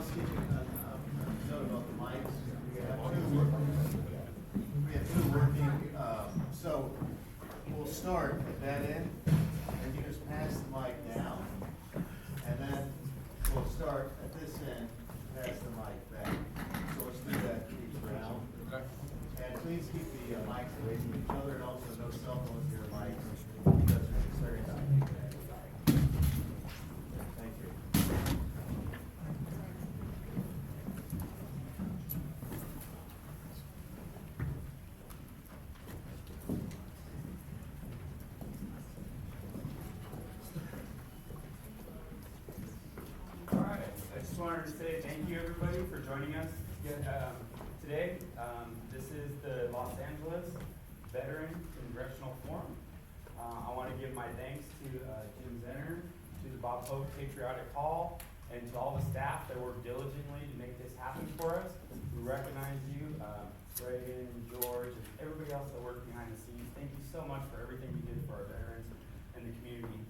housekeeping note about the mics. We have two working. So we'll start at that end, and you just pass the mic down, and then we'll start at this end, pass the mic back. So let's do that each round. And please keep the mics away from each other, and also no cell phones near mics, because it's very dynamic. Thank you. All right, I just wanted to say thank you everybody for joining us today. This is the Los Angeles Veteran Congressional Forum. I want to give my thanks to Jim Zenner, to the Bob Hope Patriotic Hall, and to all the staff that worked diligently to make this happen for us. We recognize you, Reagan, George, and everybody else that worked behind the scenes. Thank you so much for everything you did for our veterans and the community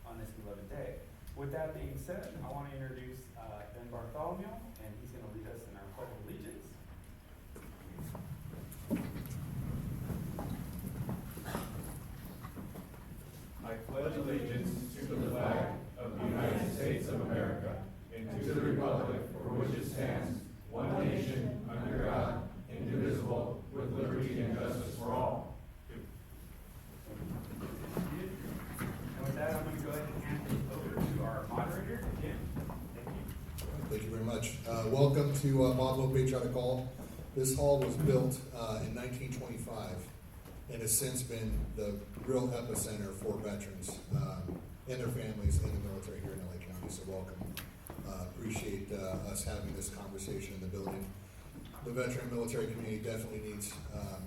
on this beloved day. With that being said, I want to introduce Ben Bartholomew, and he's going to lead us in our pledge of allegiance. I pledge allegiance to the flag of the United States of America and to the republic for which it stands, one nation, under God, indivisible, with liberty and justice for all. And with that, I'm going to go ahead and hand it over to our moderator, Jim. Thank you. Thank you very much. Welcome to Bob Hope Patriotic Hall. This hall was built in 1925 and has since been the real epicenter for veterans and their families in the military here in LA County. So welcome. Appreciate us having this conversation in the building. The veteran military community definitely needs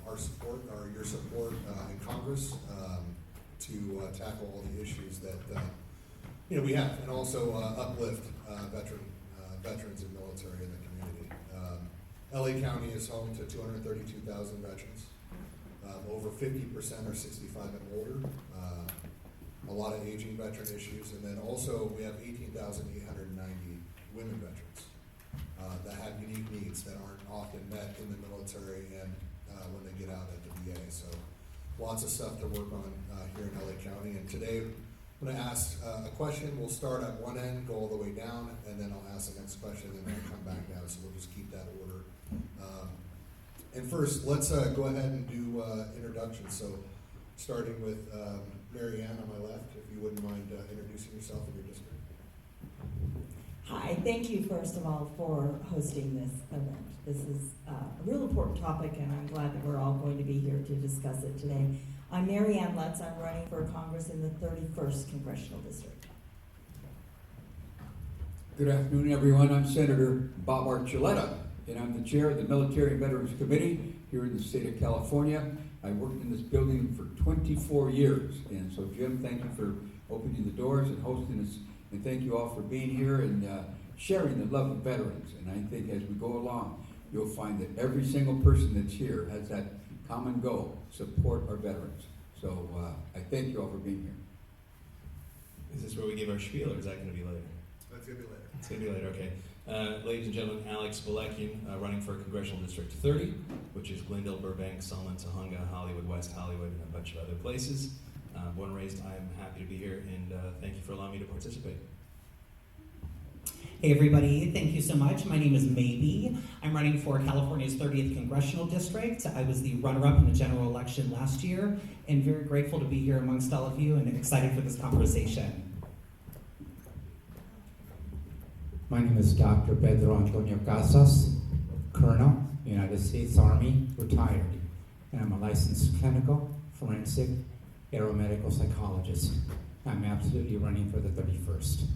our support, or your support in Congress to tackle all the issues that we have, and also uplift veterans and military in the community. LA County is home to 232,000 veterans. Over 50% are 65 and older. A lot of aging veteran issues, and then also we have 18,890 women veterans that have unique needs that aren't often met in the military and when they get out at the VA. So lots of stuff to work on here in LA County. And today I'm going to ask a question. We'll start at one end, go all the way down, and then I'll ask the next question, and then I'll come back down. So we'll just keep that order. And first, let's go ahead and do introductions. So starting with Marianne on my left, if you wouldn't mind introducing yourself and your district. Hi, thank you first of all for hosting this event. This is a real important topic, and I'm glad that we're all going to be here to discuss it today. I'm Marianne Lutz. I'm running for Congress in the 31st Congressional District. Good afternoon, everyone. I'm Senator Bob Archuleta, and I'm the chair of the Military and Veterans Committee here in the state of California. I worked in this building for 24 years, and so Jim, thank you for opening the doors and hosting us, and thank you all for being here and sharing the love of veterans. And I think as we go along, you'll find that every single person that's here has that common goal: support our veterans. So I thank you all for being here. Is this where we give our spiel, or is that going to be later? That's going to be later. It's going to be later, okay. Ladies and gentlemen, Alex Balekian, running for Congressional District 30, which is Glendale, Burbank, Selma, Tahunga, Hollywood, West Hollywood, and a bunch of other places. Born and raised, I'm happy to be here, and thank you for allowing me to participate. Hey everybody, thank you so much. My name is Maebe. I'm running for California's 30th Congressional District. I was the runner-up in the general election last year, and very grateful to be here amongst all of you and excited for this conversation. My name is Dr. Pedro Antonio Casas, Colonel, United States Army, retired, and I'm a licensed clinical, forensic, aeromedical psychologist. I'm absolutely running for the 31st.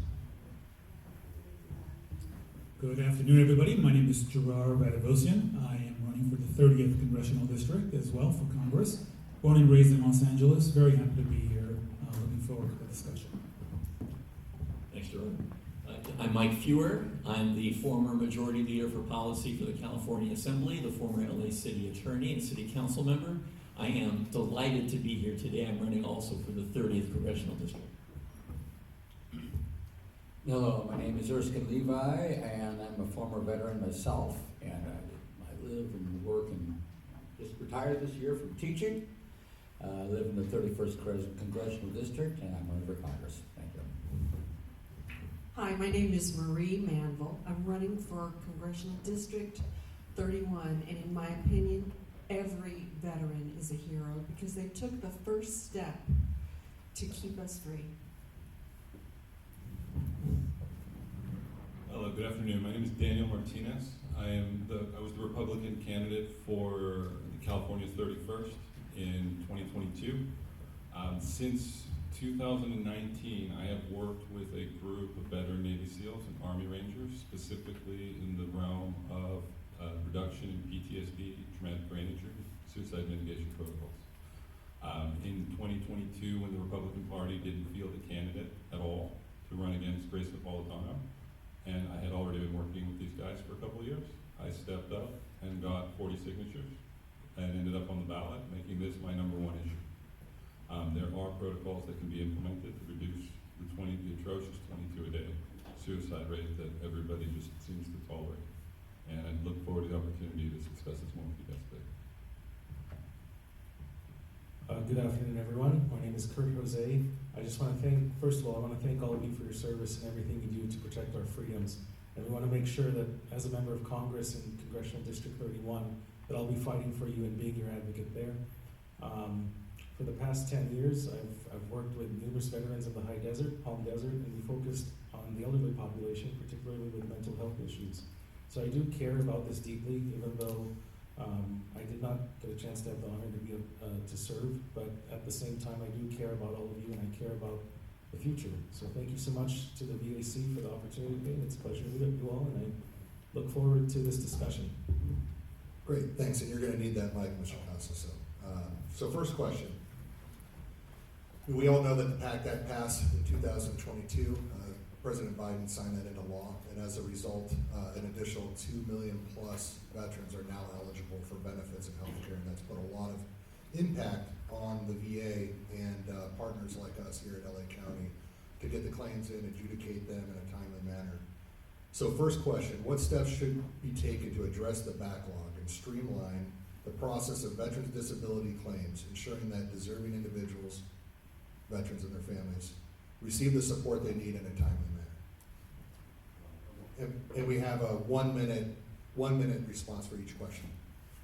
Good afternoon, everybody. My name is Jirar Ratevosian. I am running for the 30th Congressional District as well for Congress. Born and raised in Los Angeles. Very happy to be here. Looking forward to the discussion. Thanks, Jirar. I'm Mike Feuer. I'm the former Majority Leader for Policy for the California Assembly, the former LA City Attorney and City Council member. I am delighted to be here today. I'm running also for the 30th Congressional District. Hello, my name is Erskine Levi, and I'm a former veteran myself, and I live and work and just retired this year from teaching. I live in the 31st Congressional District, and I'm running for Congress. Thank you. Hi, my name is Marie Manvel. I'm running for Congressional District 31, and in my opinion, every veteran is a hero because they took the first step to keep us free. Hello, good afternoon. My name is Daniel Martinez. I was the Republican candidate for the California's 31st in 2022. Since 2019, I have worked with a group of veteran Navy SEALs and Army Rangers, specifically in the realm of reduction in PTSD, traumatic brain injury, suicide mitigation protocols. In 2022, when the Republican Party didn't field a candidate at all to run against Grace Napolitano, and I had already been working with these guys for a couple of years, I stepped up and got 40 signatures and ended up on the ballot, making this my #1 issue. There are protocols that can be implemented to reduce the atrocious 22 a day suicide rate that everybody just seems to tolerate. And I look forward to the opportunity to discuss this more with you guys today. Good afternoon, everyone. My name is Kurt Jose. I just want to first of all, I want to thank all of you for your service and everything you do to protect our freedoms. And we want to make sure that as a member of Congress in Congressional District 31, that I'll be fighting for you and being your advocate there. For the past 10 years, I've worked with numerous veterans of the high desert, Palm Desert, and we focused on the elderly population, particularly with mental health issues. So I do care about this deeply, even though I did not get a chance to have the honor to serve, but at the same time, I do care about all of you, and I care about the future. So thank you so much to the VAC for the opportunity. It's a pleasure to meet you all, and I look forward to this discussion. Great, thanks, and you're going to need that mic, Mr. Casa. So first question. We all know that the PACT Act passed in 2022. President Biden signed that into law, and as a result, an additional 2 million plus veterans are now eligible for benefits and health care, and that's put a lot of impact on the VA and partners like us here at LA County to get the claims in, adjudicate them in a timely manner. So first question, what steps should be taken to address the backlog and streamline the process of veterans' disability claims, ensuring that deserving individuals, veterans and their families, receive the support they need in a timely manner? And we have a 1 minute response for each question.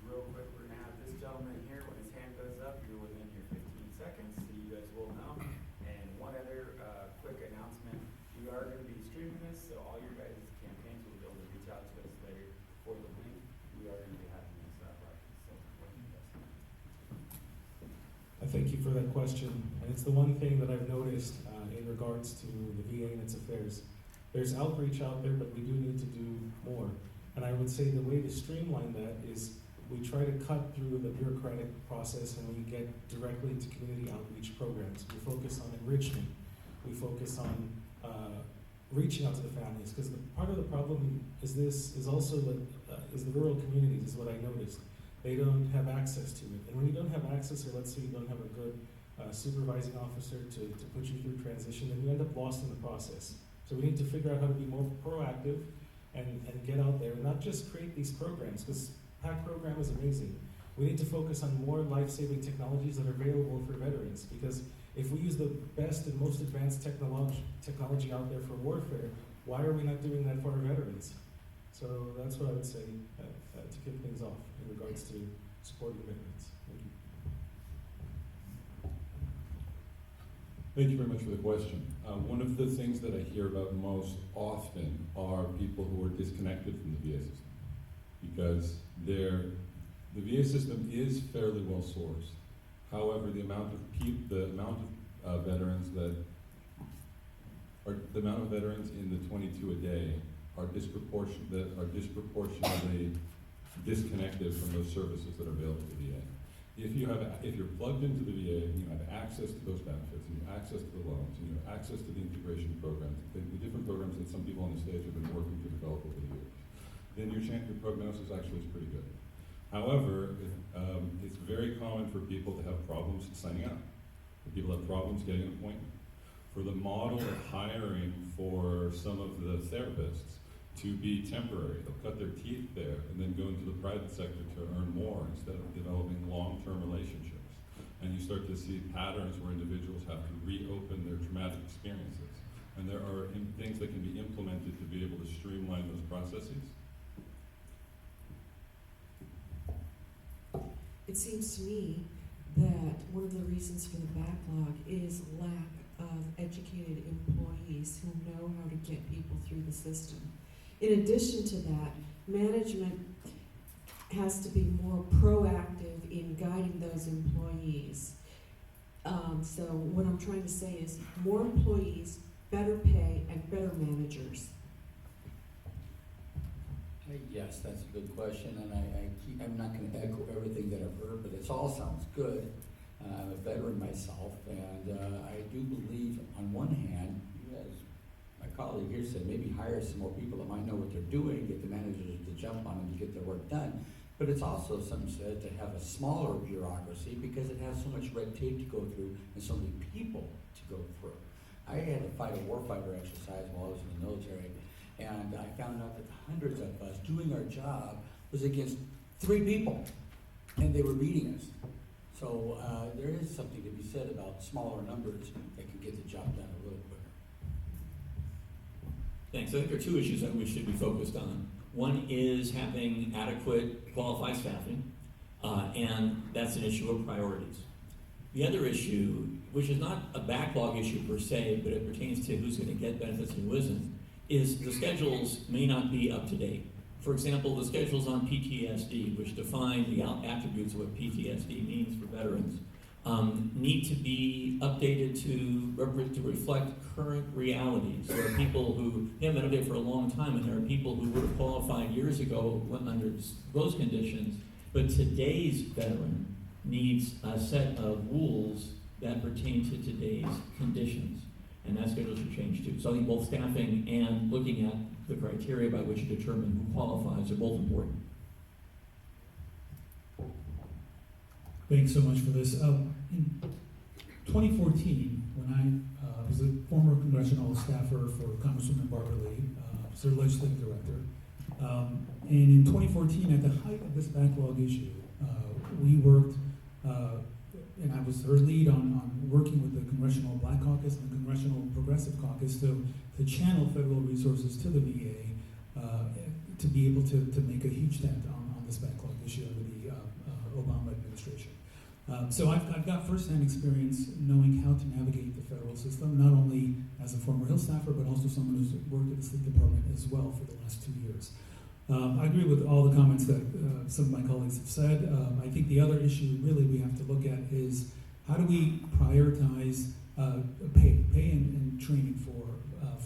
Real quick, we're gonna have this gentleman here, when his hand goes up, you're within your 15 seconds, so you guys will know. And one other quick announcement, we are gonna be streaming this, so all your guys' campaigns will be able to reach out to us later for the link. We are gonna be having this broadcast, so what do you guys think? I thank you for that question, and it's the one thing that I've noticed in regards to the VA and its affairs. There's outreach out there, but we do need to do more. And I would say the way to streamline that is we try to cut through the bureaucratic process and we get directly into community outreach programs. We focus on enrichment. We focus on reaching out to the families, because part of the problem is also the rural communities, is what I noticed. They don't have access to it. And when you don't have access, or let's say you don't have a good supervising officer to put you through transition, then you end up lost in the process. So we need to figure out how to be more proactive and get out there and not just create these programs, because PAC program is amazing. We need to focus on more life-saving technologies that are available for veterans, because if we use the best and most advanced technology out there for warfare, why are we not doing that for our veterans? So that's what I would say to kick things off in regards to supporting veterans. Thank you. Thank you very much for the question. One of the things that I hear about most often are people who are disconnected from the VA system, because the VA system is fairly well sourced. However, the amount of veterans in the 22 a day are disproportionately disconnected from those services that are available to the VA. If you're plugged into the VA and you have access to those benefits, and you have access to the loans, and you have access to the integration programs, the different programs that some people on the stage have been working to develop over the years, then your prognosis actually is pretty good. However, it's very common for people to have problems signing up. People have problems getting an appointment. for the model of hiring for some of the therapists to be temporary. They'll cut their teeth there and then go into the private sector to earn more instead of developing long-term relationships. And you start to see patterns where individuals have to reopen their traumatic experiences. And there are things that can be implemented to be able to streamline those processes. It seems to me that one of the reasons for the backlog is lack of educated employees who know how to get people through the system. In addition to that, management has to be more proactive in guiding those employees. So what I'm trying to say is more employees, better pay, and better managers. Yes, that's a good question, and I'm not going to echo everything that I've heard, but it all sounds good. I'm a veteran myself, and I do believe, on one hand, as my colleague here said, maybe hire some more people that might know what they're doing, get the managers to jump on them to get their work done. But it's also, some said, to have a smaller bureaucracy because it has so much red tape to go through and so many people to go through. I had to fight a warfighter exercise while I was in the military, and I found out that hundreds of us doing our job was against 3 people, and they were beating us. So there is something to be said about smaller numbers that can get the job done a little quicker. Thanks. I think there are 2 issues that we should be focused on. One is having adequate qualified staffing, and that's an issue of priorities. The other issue, which is not a backlog issue per se, but it pertains to who's going to get benefits and who isn't, is the schedules may not be up to date. For example, the schedules on PTSD, which define the attributes of what PTSD means for veterans, need to be updated to reflect current realities. There are people who haven't been updated for a long time, and there are people who would have qualified years ago under those conditions, but today's veteran needs a set of rules that pertain to today's conditions, and that schedule should change too. So I think both staffing and looking at the criteria by which you determine who qualifies are both important. Thanks so much for this. In 2014, when I was a former congressional staffer for Congresswoman Barbara Lee, was her legislative director, and in 2014, at the height of this backlog issue, we worked, and I was her lead on working with the Congressional Black Caucus and the Congressional Progressive Caucus to channel federal resources to the VA to be able to make a huge dent on this backlog issue under the Obama administration. So I've got firsthand experience knowing how to navigate the federal system, not only as a former Hill staffer, but also someone who's worked at the State Department as well for the last 2 years. I agree with all the comments that some of my colleagues have said. I think the other issue really we have to look at is how do we prioritize pay and training for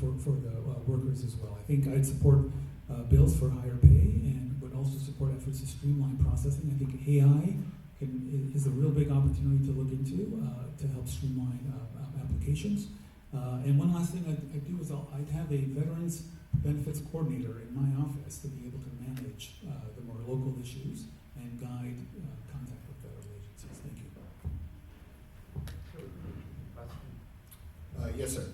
the workers as well. I think I'd support bills for higher pay and would also support efforts to streamline processing. I think AI is a real big opportunity to look into to help streamline applications. And one last thing I'd do is I'd have a veterans benefits coordinator in my office to be able to manage the more local issues and guide contact with federal agencies. Thank you. Yes, sir.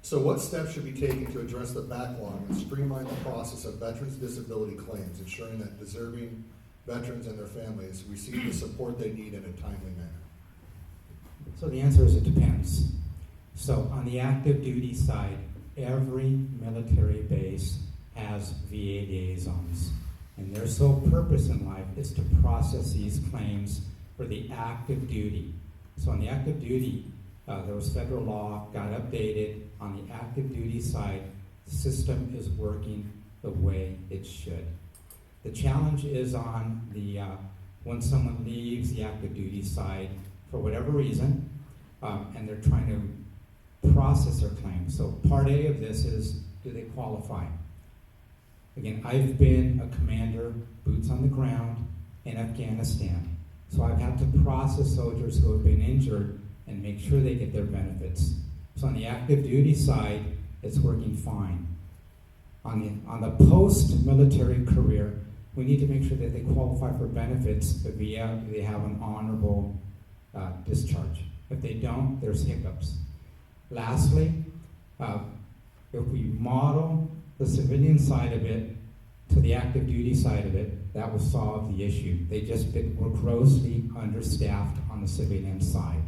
So what steps should be taken to address the backlog and streamline the process of veterans' disability claims, ensuring that deserving veterans and their families receive the support they need in a timely manner? So the answer is it depends. So on the active duty side, every military base has VA liaisons, and their sole purpose in life is to process these claims for the active duty. So on the active duty, there was federal law, got updated. On the active duty side, the system is working the way it should. The challenge is on the when someone leaves the active duty side for whatever reason, and they're trying to process their claim. So part A of this is, do they qualify? Again, I've been a commander, boots on the ground in Afghanistan. So I've had to process soldiers who have been injured and make sure they get their benefits. So on the active duty side, it's working fine. On the post-military career, we need to make sure that they qualify for benefits, but they have an honorable discharge. If they don't, there's hiccups. Lastly, if we model the civilian side of it to the active duty side of it, that will solve the issue. They just were grossly understaffed on the civilian side.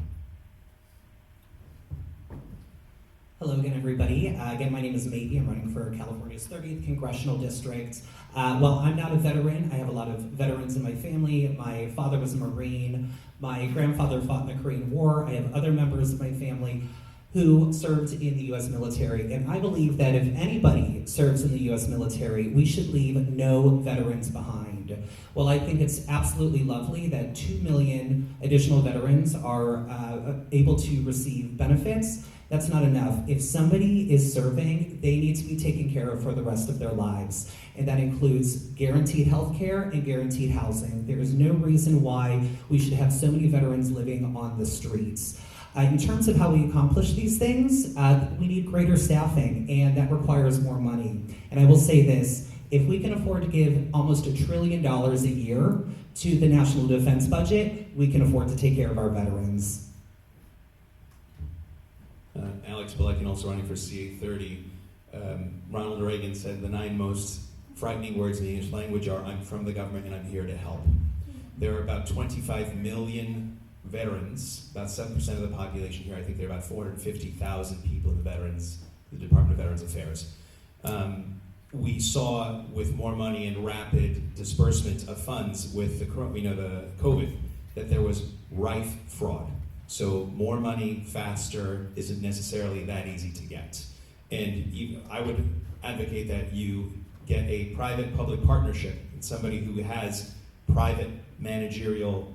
Hello again, everybody. Again, my name is Maebe. I'm running for California's 30th Congressional District. Well, I'm not a veteran. I have a lot of veterans in my family. My father was a Marine. My grandfather fought in the Korean War. I have other members of my family who served in the U.S. military. And I believe that if anybody serves in the U.S. military, we should leave no veterans behind. Well, I think it's absolutely lovely that 2 million additional veterans are able to receive benefits. That's not enough. If somebody is serving, they need to be taken care of for the rest of their lives. And that includes guaranteed health care and guaranteed housing. There is no reason why we should have so many veterans living on the streets. In terms of how we accomplish these things, we need greater staffing, and that requires more money. And I will say this, if we can afford to give almost $1 trillion a year to the national defense budget, we can afford to take care of our veterans. Alex Balekian, also running for CA 30. Ronald Reagan said the 9 most frightening words in the English language are, "I'm from the government and I'm here to help." There are about 25 million veterans, about 7% of the population here. I think there are about 450,000 people in the Department of Veterans Affairs. We saw with more money and rapid disbursement of funds with the COVID that there was rife fraud. So more money faster isn't necessarily that easy to get. And I would advocate that you get a private-public partnership with somebody who has private managerial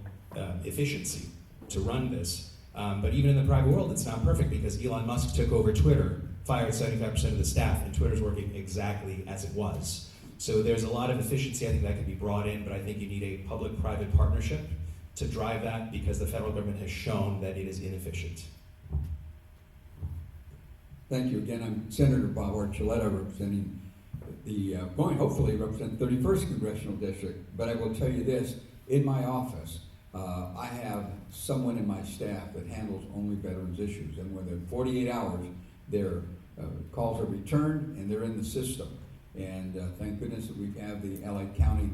efficiency to run this. But even in the private world, it's not perfect because Elon Musk took over Twitter, fired 75% of the staff, and Twitter's working exactly as it was. So there's a lot of efficiency I think that could be brought in, but I think you need a public-private partnership to drive that because the federal government has shown that it is inefficient. Thank you again. I'm Senator Bob Archuleta, representing hopefully represent the 31st Congressional District. But I will tell you this, in my office, I have someone in my staff that handles only veterans issues, and within 48 hours, their calls are returned and they're in the system. And thank goodness that we have the LA County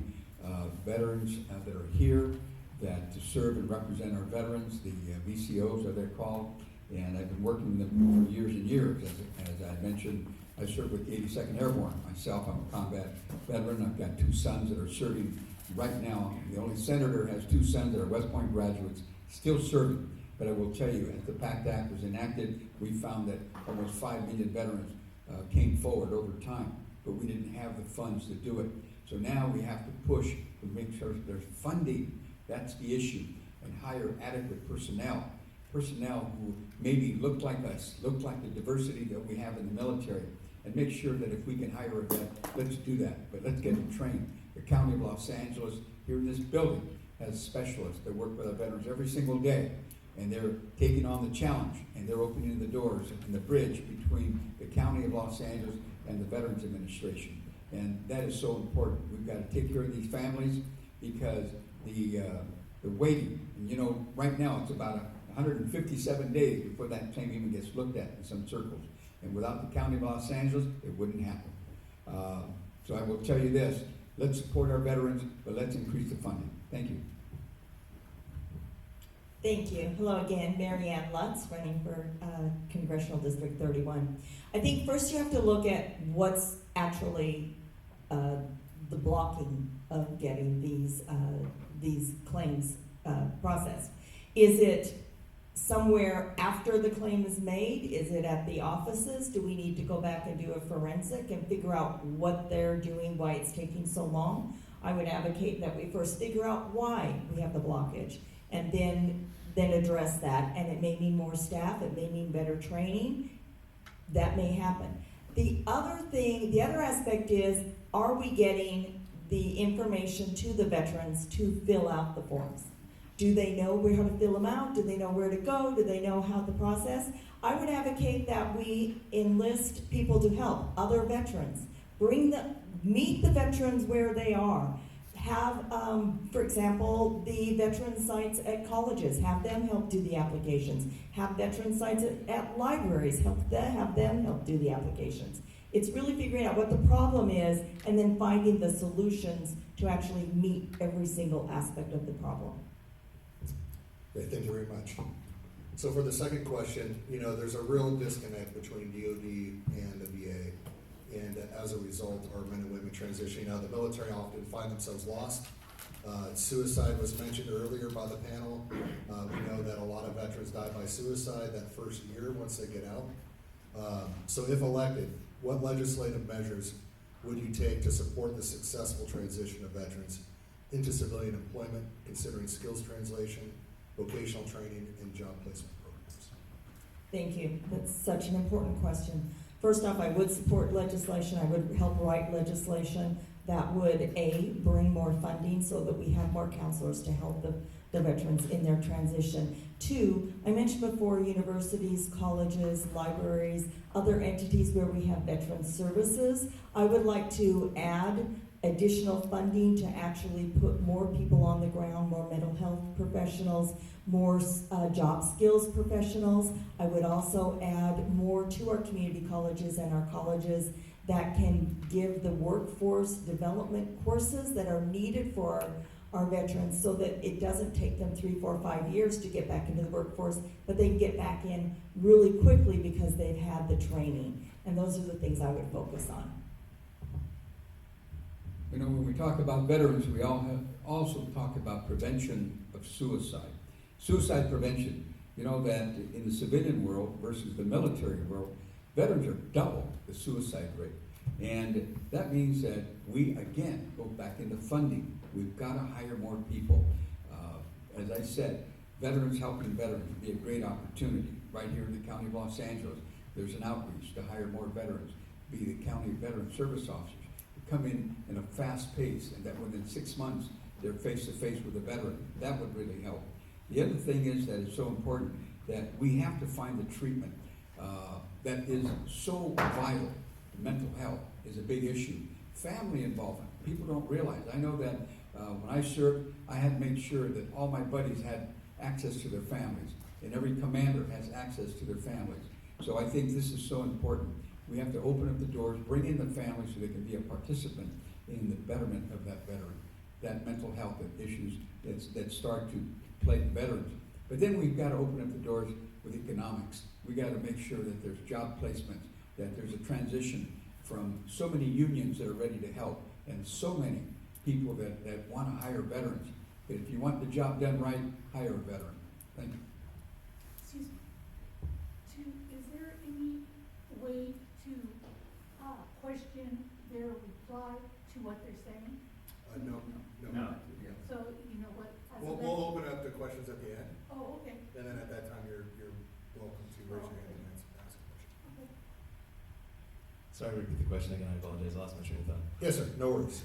veterans that are here that to serve and represent our veterans, the VCOs are they're called, and I've been working with them for years and years. As I mentioned, I served with the 82nd Airborne. Myself, I'm a combat veteran. I've got 2 sons that are serving right now. The only senator has 2 sons that are West Point graduates still serving. But I will tell you, as the PACT Act was enacted, we found that almost 5 million veterans came forward over time, but we didn't have the funds to do it. So now we have to push to make sure that there's funding. That's the issue, and hire adequate personnel who maybe look like us, look like the diversity that we have in the military, and make sure that if we can hire a vet, let's do that, but let's get them trained. The County of Los Angeles, here in this building, has specialists that work with our veterans every single day, and they're taking on the challenge, and they're opening the doors and the bridge between the County of Los Angeles and the Veterans Administration, and that is so important. We've got to take care of these families because the waiting, and right now it's about 157 days before that claim even gets looked at in some circles. And without the County of Los Angeles, it wouldn't happen. So I will tell you this, let's support our veterans, but let's increase the funding. Thank you. Thank you. Hello again, Marianne Lutz, running for Congressional District 31. I think first you have to look at what's actually the blocking of getting these claims processed. Is it somewhere after the claim is made? Is it at the offices? Do we need to go back and do a forensic and figure out what they're doing, why it's taking so long? I would advocate that we first figure out why we have the blockage and then address that. And it may mean more staff, it may mean better training. That may happen. The other aspect is, are we getting the information to the veterans to fill out the forms? Do they know how to fill them out? Do they know where to go? Do they know how to process? I would advocate that we enlist people to help, other veterans. Meet the veterans where they are. have, for example, the veteran sites at colleges, have them help do the applications. Have veteran sites at libraries, have them help do the applications. It's really figuring out what the problem is and then finding the solutions to actually meet every single aspect of the problem. Okay, thank you very much. So for the second question, there's a real disconnect between DoD and the VA. And as a result, our men and women transitioning out of the military often find themselves lost. Suicide was mentioned earlier by the panel. We know that a lot of veterans die by suicide that first year once they get out. So if elected, what legislative measures would you take to support the successful transition of veterans into civilian employment, considering skills translation, vocational training, and job placement programs? Thank you. That's such an important question. First off, I would support legislation. I would help write legislation that would, A, bring more funding so that we have more counselors to help the veterans in their transition. Two, I mentioned before universities, colleges, libraries, other entities where we have veteran services. I would like to add additional funding to actually put more people on the ground, more mental health professionals, more job skills professionals. I would also add more to our community colleges and our colleges that can give the workforce development courses that are needed for our veterans so that it doesn't take them 3, 4, 5 years to get back into the workforce, but they can get back in really quickly because they've had the training. And those are the things I would focus on. When we talk about veterans, we also talk about prevention of suicide. Suicide prevention, that in the civilian world versus the military world, veterans are double the suicide rate. And that means that we, again, go back into funding. We've got to hire more people. As I said, veterans helping veterans would be a great opportunity. Right here in the County of Los Angeles, there's an outreach to hire more veterans, be the county veteran service officers, to come in a fast pace, and that within 6 months, they're face-to-face with a veteran. That would really help. The other thing is that it's so important that we have to find the treatment that is so vital. Mental health is a big issue. Family involvement, people don't realize. I know that when I served, I had to make sure that all my buddies had access to their families, and every commander has access to their families. So I think this is so important. We have to open up the doors, bring in the family so they can be a participant in the betterment of that veteran, that mental health issues that start to plague veterans. But then we've got to open up the doors with economics. We got to make sure that there's job placements, that there's a transition from so many unions that are ready to help and so many people that want to hire veterans. But if you want the job done right, hire a veteran. Thank you. Excuse me. Is there any way to question their reply to what they're saying? No. So, you know what? We'll open up the questions at the end, Oh, okay. and then at that time, you're welcome to raise your hand and ask a question. Okay. Sorry to repeat the question again, I apologize, I lost my train of thought. Yes, sir, no worries.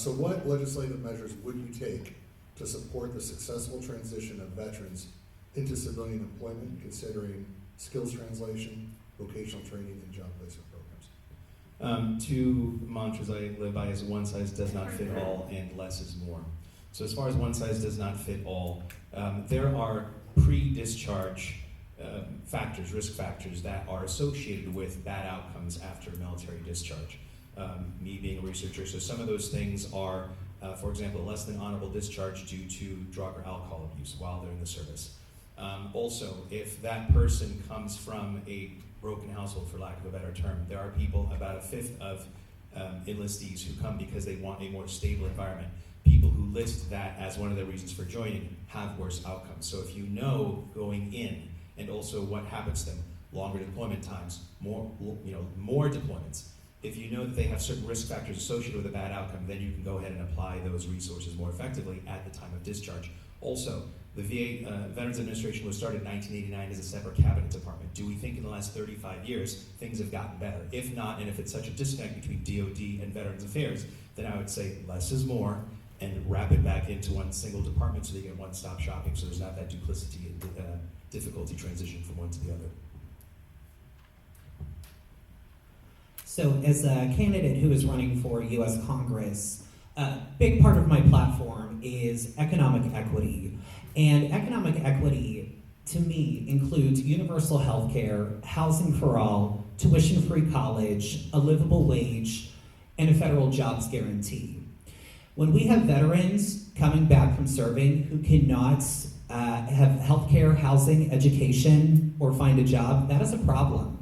So what legislative measures would you take to support the successful transition of veterans into civilian employment, considering skills translation, vocational training, and job placement programs? Two mantras I live by is one size does not fit all and less is more. So as far as one size does not fit all, there are pre-discharge factors, risk factors that are associated with bad outcomes after military discharge. Me being a researcher, so some of those things are, for example, less than honorable discharge due to drug or alcohol abuse while they're in the service. Also, if that person comes from a broken household, for lack of a better term, there are people, about a fifth of enlistees who come because they want a more stable environment. People who list that as one of the reasons for joining have worse outcomes. So if you know going in, and also what happens to them, longer deployment times, more deployments. If you know that they have certain risk factors associated with a bad outcome, then you can go ahead and apply those resources more effectively at the time of discharge. Also, the VA Veterans Administration was started in 1989 as a separate cabinet department. Do we think in the last 35 years things have gotten better? If not, and if it's such a disconnect between DoD and Veterans Affairs, then I would say less is more, and wrap it back into one single department so they get one-stop shopping, so there's not that duplicity and difficulty transition from one to the other. So as a candidate who is running for U.S. Congress, big part of my platform is economic equity. And economic equity, to me, includes universal health care, housing for all, tuition-free college, a livable wage, and a federal jobs guarantee. When we have veterans coming back from serving who cannot have health care, housing, education, or find a job, that is a problem.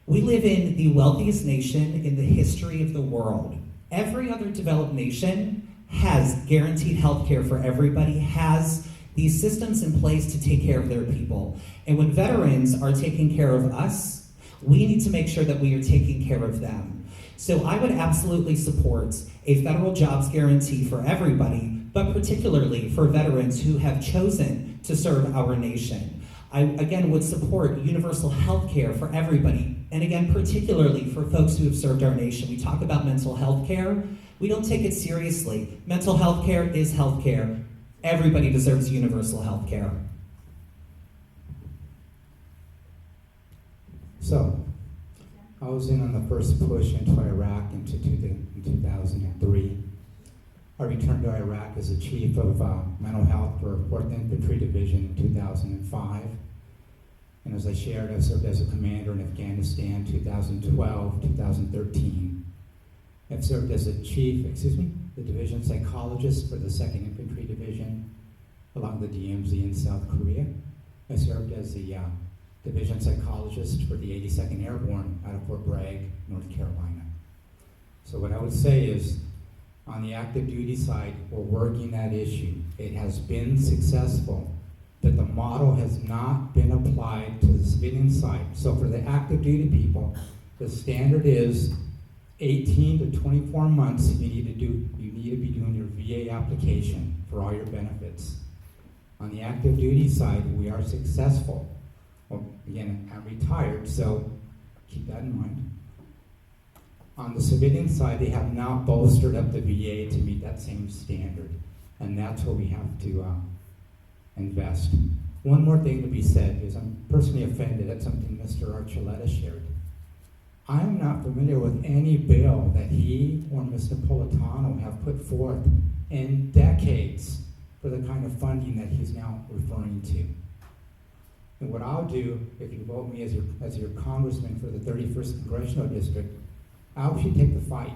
We live in the wealthiest nation in the history of the world. Every other developed nation has guaranteed health care for everybody, has these systems in place to take care of their people. And when veterans are taking care of us, we need to make sure that we are taking care of them. So I would absolutely support a federal jobs guarantee for everybody, but particularly for veterans who have chosen to serve our nation. I, again, would support universal health care for everybody, and again, particularly for folks who have served our nation. We talk about mental health care. We don't take it seriously. Mental health care is health care. Everybody deserves universal health care. So, I was in on the first push into Iraq in 2003. I returned to Iraq as a chief of mental health for 4th Infantry Division in 2005. And as I shared, I served as a commander in Afghanistan 2012, 2013. I've served as a the division psychologist for the 2nd Infantry Division along the DMZ in South Korea. I served as the division psychologist for the 82nd Airborne out of Fort Bragg, North Carolina. So what I would say is, on the active duty side, we're working that issue. It has been successful, but the model has not been applied to the civilian side. So for the active duty people, the standard is 18 to 24 months you need to be doing your VA application for all your benefits. On the active duty side, we are successful. Well, again, I'm retired, so keep that in mind. On the civilian side, they have not bolstered up the VA to meet that same standard, and that's where we have to invest. One more thing to be said is I'm personally offended at something Mr. Archuleta shared. I'm not familiar with any bill that he or Mr. Politano have put forth in decades for the kind of funding that he's now referring to. And what I'll do, if you vote me as your congressman for the 31st Congressional District, I'll actually take the fight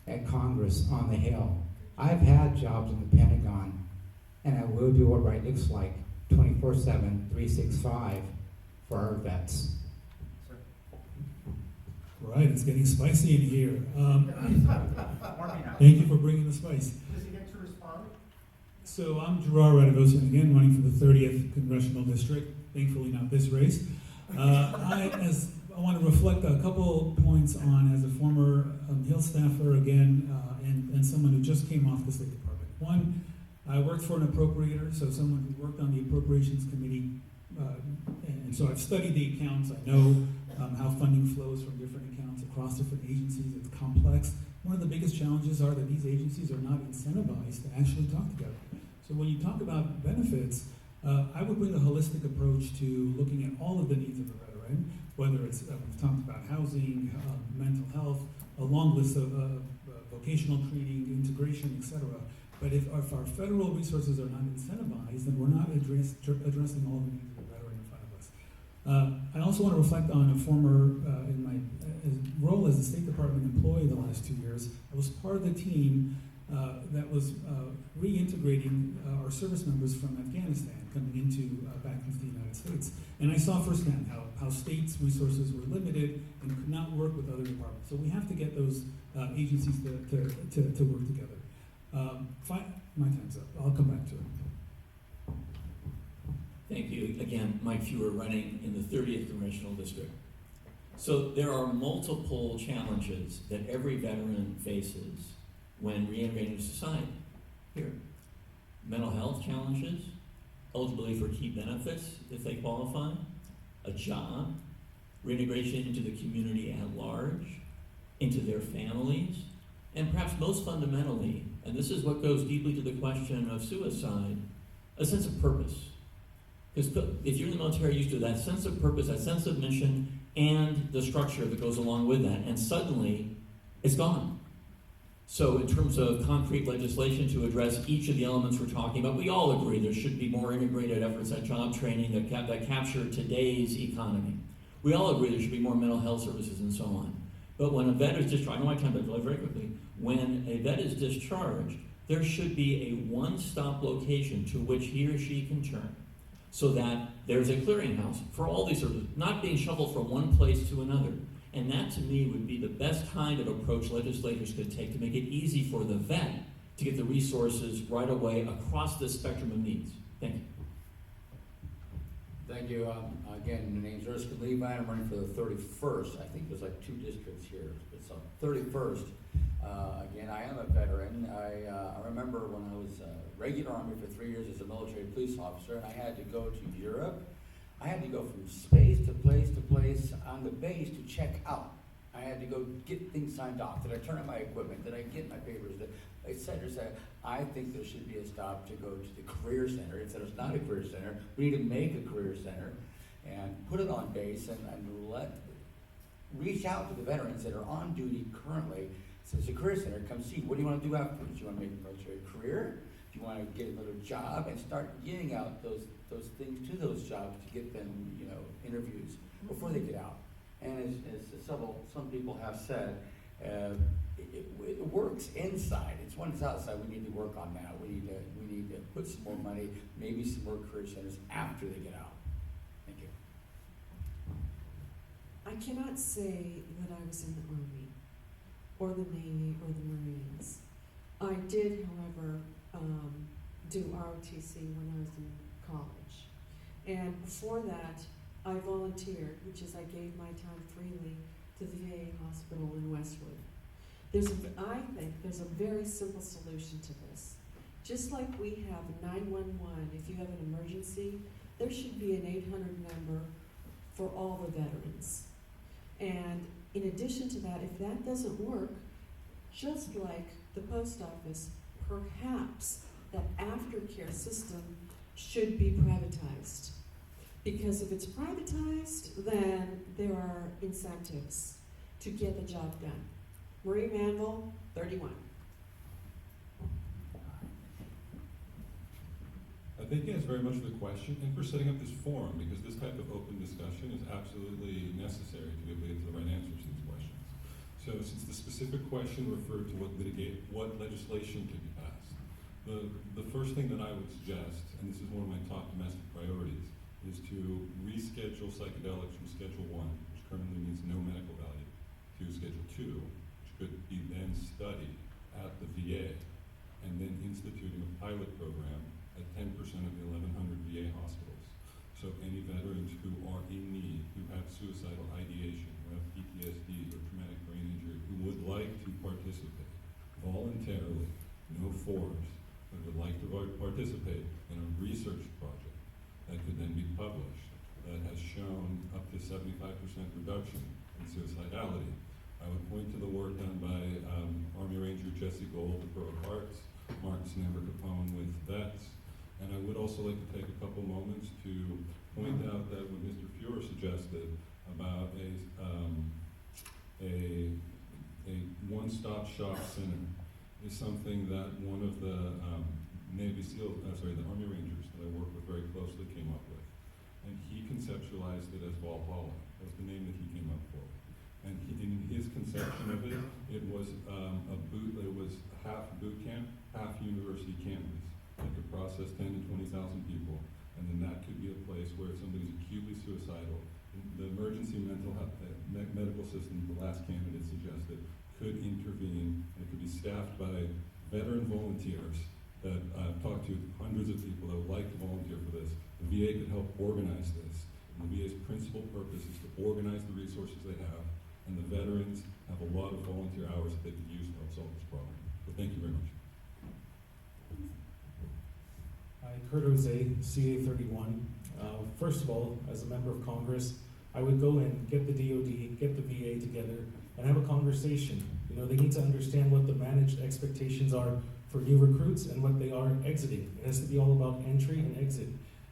at Congress on the Hill. I've had jobs in the Pentagon, and I will do what right looks like 24/7, 365 for our vets. Right, it's getting spicy in here. Thank you for bringing the spice. Does he get to respond? So I'm Jirar Ratevosian, again, running for the 30th Congressional District, thankfully not this race. I want to reflect a couple points on, as a former Hill staffer again, and someone who just came off the State Department. One, I worked for an appropriator, so someone who worked on the Appropriations Committee, and so I've studied the accounts. I know how funding flows from different accounts across different agencies. It's complex. One of the biggest challenges are that these agencies are not incentivized to actually talk together. So when you talk about benefits, I would bring a holistic approach to looking at all of the needs of a veteran, whether it's, we've talked about housing, mental health, a long list of vocational training, integration, etc. But if our federal resources are not incentivized, then we're not addressing all the needs of the veteran in front of us. I also want to reflect on a former, in my role as a State Department employee the last 2 years. I was part of the team that was reintegrating our service members from Afghanistan coming back into the United States. And I saw firsthand how states' resources were limited and could not work with other departments. So we have to get those agencies to work together. My time's up. I'll come back to it. Thank you. Again, Mike Feuer, running in the 30th Congressional District. So there are multiple challenges that every veteran faces when reintegrating society. Here, mental health challenges, eligibility for key benefits if they qualify, a job, reintegration into the community at large, into their families, and perhaps most fundamentally, and this is what goes deeply to the question of suicide, a sense of purpose. Because if you're in the military, you're used to that sense of purpose, that sense of mission, and the structure that goes along with that, and suddenly it's gone. So in terms of concrete legislation to address each of the elements we're talking about, we all agree there should be more integrated efforts at job training that capture today's economy. We all agree there should be more mental health services and so on. But when a vet is discharged, I know my time, but very quickly, when a vet is discharged, there should be a one-stop location to which he or she can turn so that there's a clearinghouse for all these services, not being shuffled from one place to another. And that, to me, would be the best kind of approach legislators could take to make it easy for the vet to get the resources right away across the spectrum of needs. Thank you. Thank you. Again, my name's Erskine, Levi. I'm running for the 31st. I think there's like 2 districts here. It's 31st. Again, I am a veteran. I remember when I was regular Army for 3 years as a military police officer, and I had to go to Europe. I had to go from space to place on the base to check out. I had to go get things signed off. Did I turn in my equipment? Did I get my papers? Et cetera, et cetera. I think there should be a stop to go to the career center. Instead of it's not a career center, we need to make a career center and put it on base and reach out to the veterans that are on duty currently. So it's a career center. Come see, what do you want to do afterwards? Do you want to make a military career? Do you want to get another job and start getting out those things to those jobs to get them, interviews before they get out? And as some people have said, it works inside. It's when it's outside we need to work on that. We need to put some more money, maybe some more career centers after they get out. Thank you. I cannot say that I was in the Army or the Navy or the Marines. I did, however, do ROTC when I was in college. And before that, I volunteered, which is I gave my time freely to the VA hospital in Westwood. I think there's a very simple solution to this. Just like we have 911, if you have an emergency, there should be an 800 number for all the veterans. And in addition to that, if that doesn't work, just like the post office, perhaps that aftercare system should be privatized. Because if it's privatized, then there are incentives to get the job done. Marie Manvel, 31. Thank you guys very much for the question and for setting up this forum, because this type of open discussion is absolutely necessary to be able to get to the right answers to these questions. So since the specific question referred to what legislation could be passed, the first thing that I would suggest, and this is one of my top domestic priorities, is to reschedule psychedelics from Schedule 1, which currently means no medical value, to Schedule 2, which could be then studied at the VA, and then instituting a pilot program at 10% of the 1,100 VA hospitals. So any veterans who are in need, who have suicidal ideation, who have PTSD or traumatic brain injury, who would like to participate voluntarily, no force, but would like to participate in a research project that could then be published, that has shown up to 75% reduction in suicidality. I would point to the work done by Army Ranger Jesse Gold at Borough Parks, Mark Snamber Capone with vets, and I would also like to take a couple moments to point out that what Mr. Feuer suggested about a one-stop shop center is something that one of the the Army Rangers that I work with very closely came up with. And he conceptualized it as Valhalla. That was the name that he came up for. And in his conception of it, it was it was half boot camp, half university campus that could process 10 to 20,000 people. And then that could be a place where if somebody's acutely suicidal, the emergency mental health medical system, the last candidate suggested, could intervene, and it could be staffed by veteran volunteers that I've talked to hundreds of people that would like to volunteer for this. The VA could help organize this. And the VA's principal purpose is to organize the resources they have, and the veterans have a lot of volunteer hours that they could use to help solve this problem. So thank you very much. Hi, Kurt Jose, CA 31. First of all, as a member of Congress, I would go and get the DOD, get the VA together, and have a conversation. They need to understand what the managed expectations are for new recruits and what they are exiting. It has to be all about entry and exit.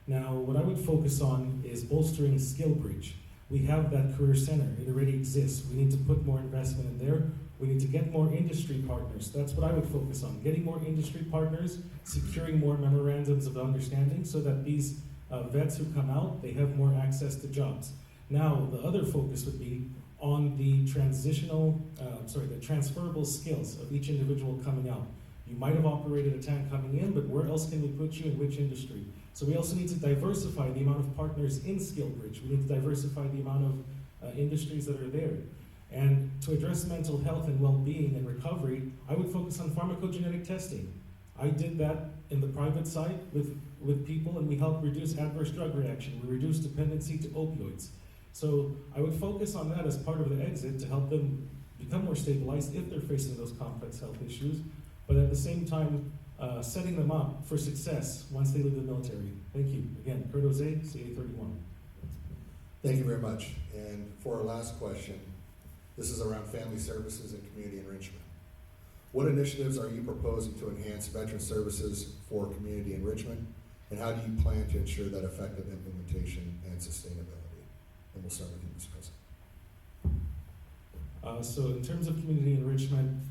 Now, what I would focus on is bolstering skill breach. We have that career center. It already exists. We need to put more investment in there. We need to get more industry partners. That's what I would focus on. Getting more industry partners, securing more memorandums of understanding so that these vets who come out, they have more access to jobs. Now, the other focus would be on the the transferable skills of each individual coming out. You might have operated a tank coming in, but where else can we put you in which industry? So we also need to diversify the amount of partners in SkillBridge. We need to diversify the amount of industries that are there. And to address mental health and well-being and recovery, I would focus on pharmacogenetic testing. I did that in the private side with people, and we helped reduce adverse drug reaction. We reduced dependency to opioids. So I would focus on that as part of the exit to help them become more stabilized if they're facing those complex health issues, but at the same time, setting them up for success once they leave the military. Thank you. Again, Kurt Jose, CA31. Thank you very much. And for our last question, this is around family services and community enrichment. What initiatives are you proposing to enhance veteran services for community enrichment, and how do you plan to ensure that effective implementation and sustainability? And we'll start with you, Mr. President. So in terms of community enrichment,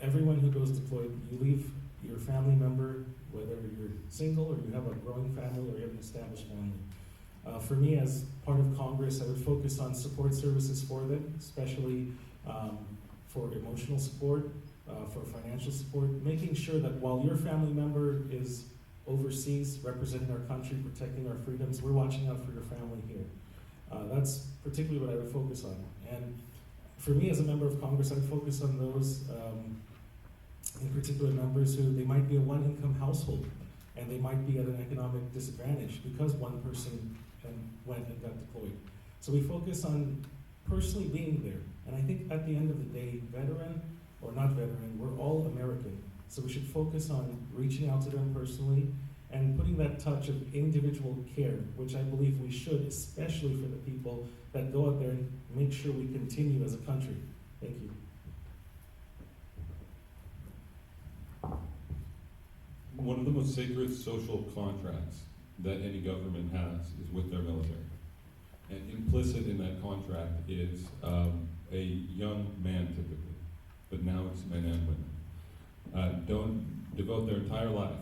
everyone who goes deployed, you leave your family member, whether you're single or you have a growing family or you have an established family. For me, as part of Congress, I would focus on support services for them, especially for emotional support, for financial support, making sure that while your family member is overseas representing our country, protecting our freedoms, we're watching out for your family here. That's particularly what I would focus on. And for me as a member of Congress, I would focus on those in particular members who they might be a one-income household and they might be at an economic disadvantage because one person went and got deployed. So we focus on personally being there. And I think at the end of the day, veteran or not veteran, we're all American. So we should focus on reaching out to them personally and putting that touch of individual care, which I believe we should, especially for the people that go out there and make sure we continue as a country. Thank you. One of the most sacred social contracts that any government has is with their military. And implicit in that contract is a young man typically, but now it's men and women. Don't devote their entire life,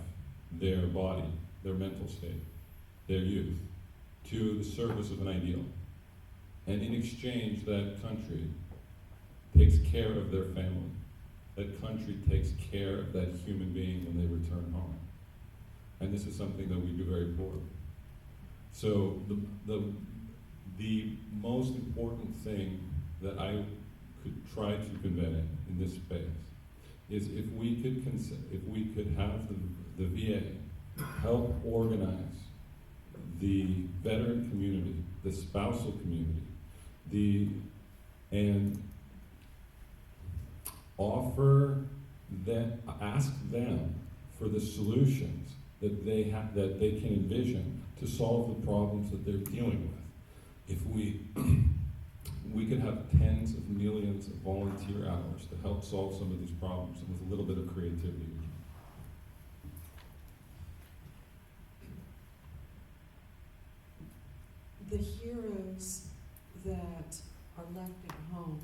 their body, their mental state, their youth, to the service of an ideal. And in exchange, that country takes care of their family. That country takes care of that human being when they return home. And this is something that we do very poorly. So the most important thing that I could try to convey in this space is if we could have the VA help organize the veteran community, the spousal community, and ask them for the solutions that they can envision to solve the problems that they're dealing with. If we could have tens of millions of volunteer hours to help solve some of these problems, and with a little bit of creativity. The heroes that are left at home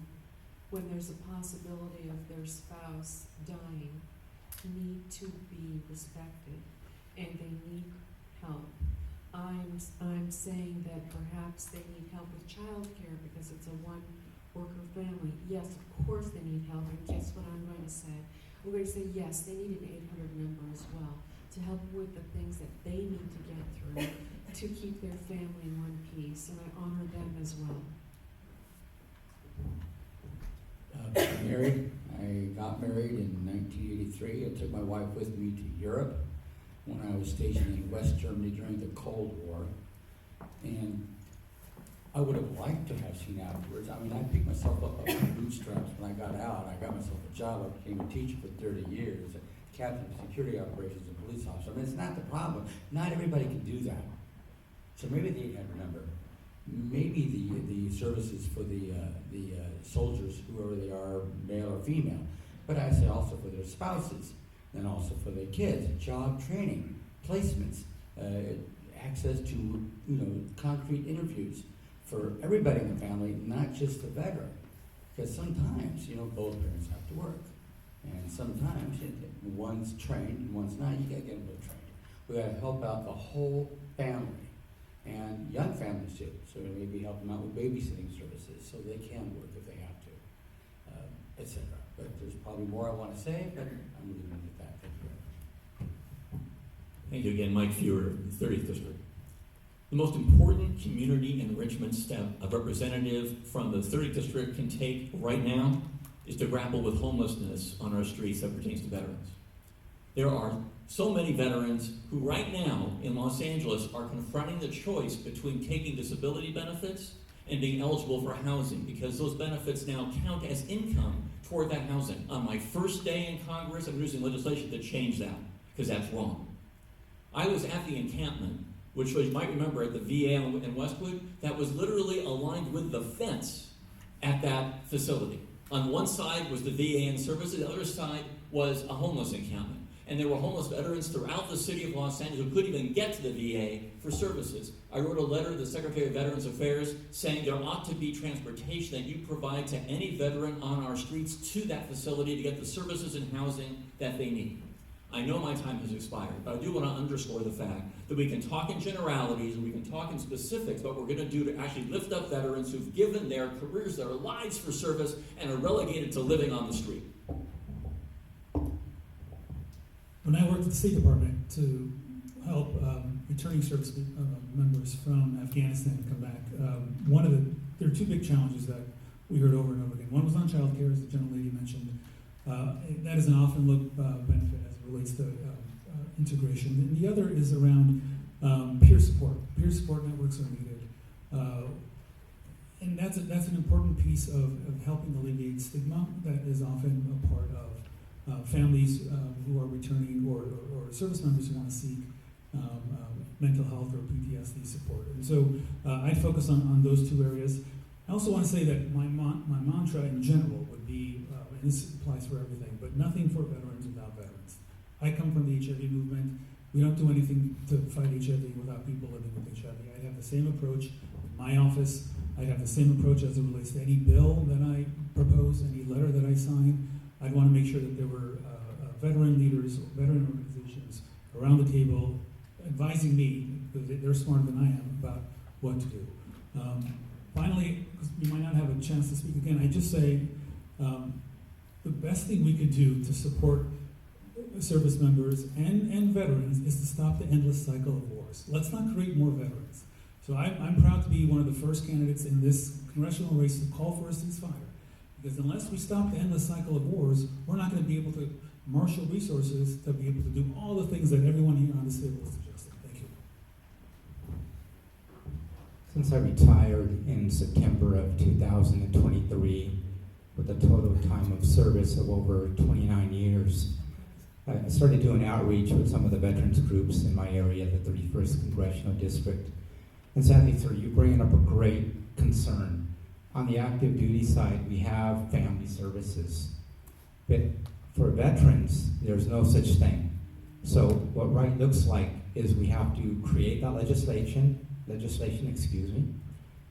when there's a possibility of their spouse dying need to be respected, and they need help. I'm saying that perhaps they need help with childcare because it's a one-worker family. Yes, of course they need help, and guess what I'm going to say? I'm going to say yes, they need an 800 number as well to help with the things that they need to get through to keep their family in one piece, and I honor them as well. Married. I got married in 1983. I took my wife with me to Europe when I was stationed in West Germany during the Cold War. And I would have liked to have seen afterwards. I mean, I picked myself up by my bootstraps when I got out. I got myself a job. I became a teacher for 30 years, a captain of security operations and police officer. I mean, it's not the problem. Not everybody can do that. So maybe the 800 number. Maybe the services for the soldiers, whoever they are, male or female, but I say also for their spouses, and also for their kids, job training, placements, access to concrete interviews for everybody in the family, not just the veteran. Because sometimes, both parents have to work. And sometimes one's trained and one's not. You gotta get them trained. We gotta help out the whole family. And young families too. So maybe help them out with babysitting services so they can work if they have to, etc. But there's probably more I want to say, but I'm leaving it at that. Thank you. Thank you again, Mike Feuer, 30th District. The most important community enrichment step a representative from the 30th District can take right now is to grapple with homelessness on our streets that pertains to veterans. There are so many veterans who right now in Los Angeles are confronting the choice between taking disability benefits and being eligible for housing, because those benefits now count as income toward that housing. On my first day in Congress, I'm introducing legislation to change that, because that's wrong. I was at the encampment, which you might remember at the VA in Westwood, that was literally aligned with the fence at that facility. On one side was the VA and services, the other side was a homeless encampment. And there were homeless veterans throughout the city of Los Angeles who couldn't even get to the VA for services. I wrote a letter to the Secretary of Veterans Affairs saying there ought to be transportation that you provide to any veteran on our streets to that facility to get the services and housing that they need. I know my time has expired, but I do want to underscore the fact that we can talk in generalities and we can talk in specifics about what we're going to do to actually lift up veterans who've given their careers, their lives for service, and are relegated to living on the street. When I worked at the State Department to help returning service members from Afghanistan come back, there are two big challenges that we heard over and over again. One was on child care, as the gentle lady mentioned. That is an often looked benefit as it relates to integration. And the other is around peer support. Peer support networks are needed. And that's an important piece of helping alleviate stigma that is often a part of families who are returning or service members who want to seek mental health or PTSD support. And so I focus on those two areas. I also want to say that my mantra in general would be, and this applies for everything, but nothing for veterans without veterans. I come from the HIV movement. We don't do anything to fight HIV without people living with HIV. I have the same approach in my office. I have the same approach as it relates to any bill that I propose, any letter that I sign. I'd want to make sure that there were veteran leaders, veteran organizations around the table advising me, because they're smarter than I am, about what to do. Finally, because we might not have a chance to speak again, I just say the best thing we could do to support service members and veterans is to stop the endless cycle of wars. Let's not create more veterans. So I'm proud to be one of the first candidates in this congressional race to call for a ceasefire. Because unless we stop the endless cycle of wars, we're not going to be able to marshal resources to be able to do all the things that everyone here on this table is suggesting. Thank you. Since I retired in September of 2023 with a total time of service of over 29 years, I started doing outreach with some of the veterans groups in my area, the 31st Congressional District. And sadly, sir, you're bringing up a great concern. On the active duty side, we have family services. But for veterans, there's no such thing. So what right looks like is we have to create that legislation,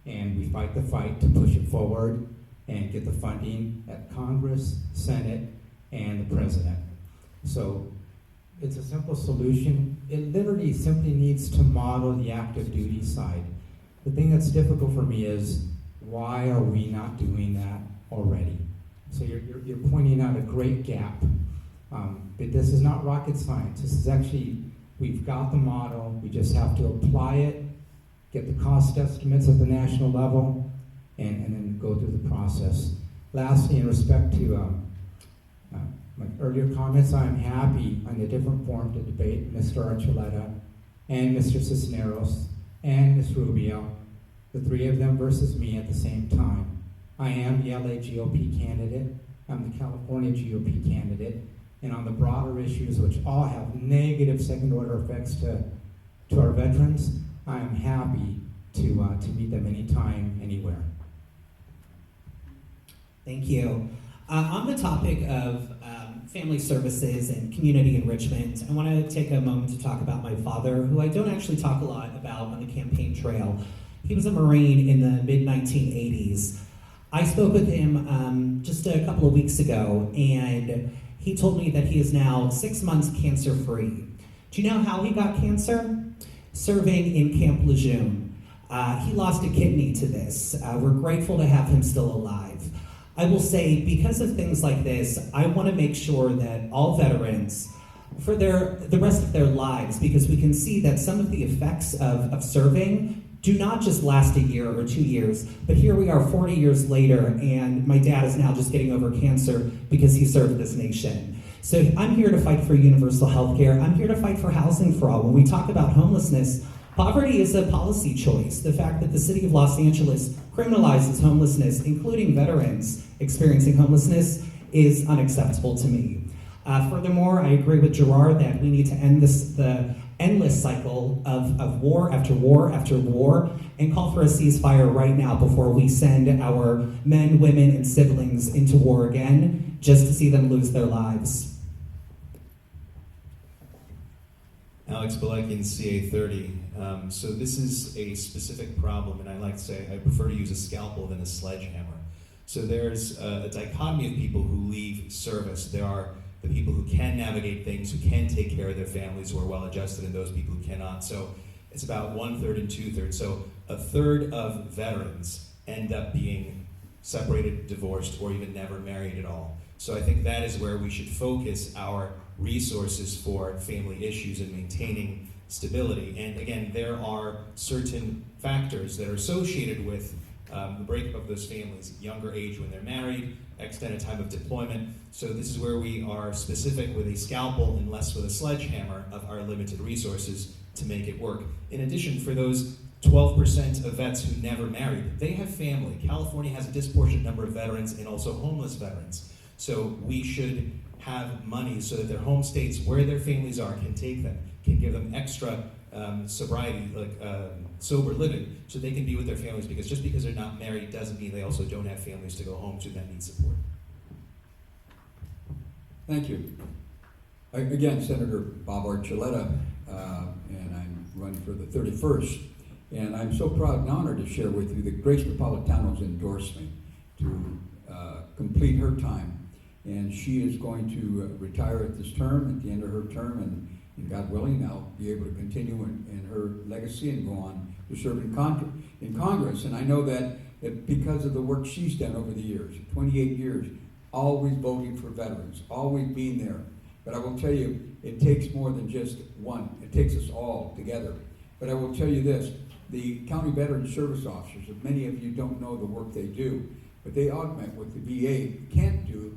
and we fight the fight to push it forward and get the funding at Congress, Senate, and the President. So it's a simple solution. It literally simply needs to model the active duty side. The thing that's difficult for me is, why are we not doing that already? So you're pointing out a great gap. But this is not rocket science. This is actually, we've got the model. We just have to apply it, get the cost estimates at the national level, and then go through the process. Lastly, in respect to my earlier comments, I'm happy on the different forum to debate Mr. Archuleta and Mr. Cisneros and Ms. Rubio, the three of them versus me at the same time. I am the LA GOP candidate, I'm the California GOP candidate, and on the broader issues which all have negative second-order effects to our veterans, I am happy to meet them anytime, anywhere. Thank you. On the topic of family services and community enrichment, I want to take a moment to talk about my father, who I don't actually talk a lot about on the campaign trail. He was a Marine in the mid-1980s. I spoke with him just a couple of weeks ago, and he told me that he is now 6 months cancer-free. Do you know how he got cancer? Serving in Camp Lejeune. He lost a kidney to this. We're grateful to have him still alive. I will say, because of things like this, I want to make sure that all veterans, for the rest of their lives, because we can see that some of the effects of serving do not just last a year or 2 years, but here we are 40 years later, and my dad is now just getting over cancer because he served this nation. So I'm here to fight for universal health care. I'm here to fight for housing for all. When we talk about homelessness, poverty is a policy choice. The fact that the city of Los Angeles criminalizes homelessness, including veterans experiencing homelessness, is unacceptable to me. Furthermore, I agree with Jirar that we need to end the endless cycle of war after war after war and call for a ceasefire right now before we send our men, women, and siblings into war again just to see them lose their lives. Alex Balekian, CA 30. So this is a specific problem, and I like to say I prefer to use a scalpel than a sledgehammer. So there's a dichotomy of people who leave service. There are the people who can navigate things, who can take care of their families, who are well-adjusted, and those people who cannot. So it's about 1/3 and 2/3. So a third of veterans end up being separated, divorced, or even never married at all. So I think that is where we should focus our resources for family issues and maintaining stability. And again, there are certain factors that are associated with the breakup of those families: younger age when they're married, extended time of deployment. So this is where we are specific with a scalpel and less with a sledgehammer of our limited resources to make it work. In addition, for those 12% of vets who never married, they have family. California has a disproportionate number of veterans and also homeless veterans. So we should have money so that their home states where their families are can take them, can give them extra sobriety, like sober living, so they can be with their families, because just because they're not married doesn't mean they also don't have families to go home to that need support. Thank you. Again, Senator Bob Archuleta, and I'm running for the 31st. And I'm so proud and honored to share with you that Grace Napolitano's endorsed me to complete her time. And she is going to retire at this term, at the end of her term, and God willing, I'll be able to continue in her legacy and go on to serve in Congress. And I know that because of the work she's done over the years, 28 years, always voting for veterans, always being there. But I will tell you, it takes more than just one. It takes us all together. But I will tell you this, the county veteran service officers, many of you don't know the work they do, but they augment what the VA can't do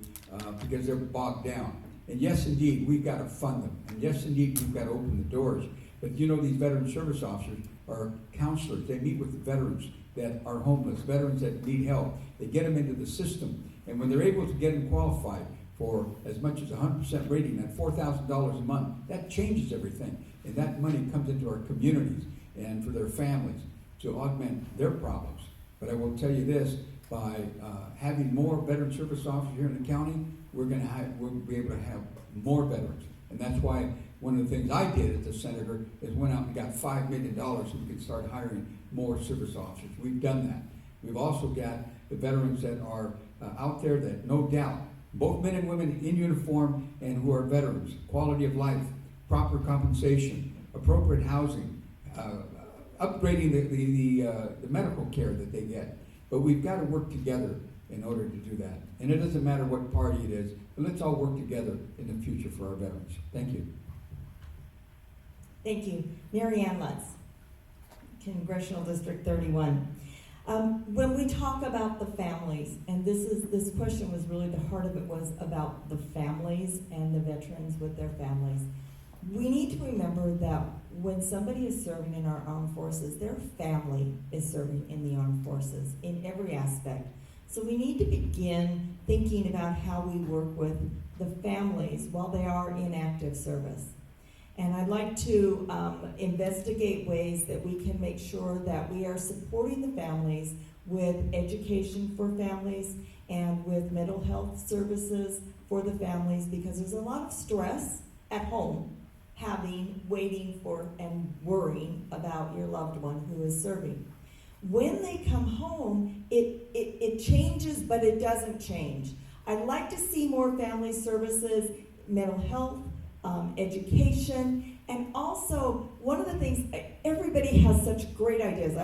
because they're bogged down. And yes, indeed, we've got to fund them. And yes, indeed, we've got to open the doors. But you know, these veteran service officers are counselors. They meet with the veterans that are homeless, veterans that need help. They get them into the system. And when they're able to get them qualified for as much as 100% rating at $4,000 a month, that changes everything. And that money comes into our communities and for their families to augment their problems. But I will tell you this, by having more veteran service officers here in the county, we'll be able to have more veterans. And that's why one of the things I did as a senator is went out and got $5 million so we could start hiring more service officers. We've done that. We've also got the veterans that are out there that no doubt, both men and women in uniform and who are veterans, quality of life, proper compensation, appropriate housing, upgrading the medical care that they get. But we've got to work together in order to do that. And it doesn't matter what party it is, but let's all work together in the future for our veterans. Thank you. Thank you. Marianne Lutz, Congressional District 31. When we talk about the families, and this question was really, the heart of it was about the families and the veterans with their families. We need to remember that when somebody is serving in our armed forces, their family is serving in the armed forces in every aspect. So we need to begin thinking about how we work with the families while they are in active service. And I'd like to investigate ways that we can make sure that we are supporting the families with education for families and with mental health services for the families, because there's a lot of stress at home waiting for, and worrying about your loved one who is serving. When they come home, it changes, but it doesn't change. I'd like to see more family services, mental health, education, and also one of the things, everybody has such great ideas.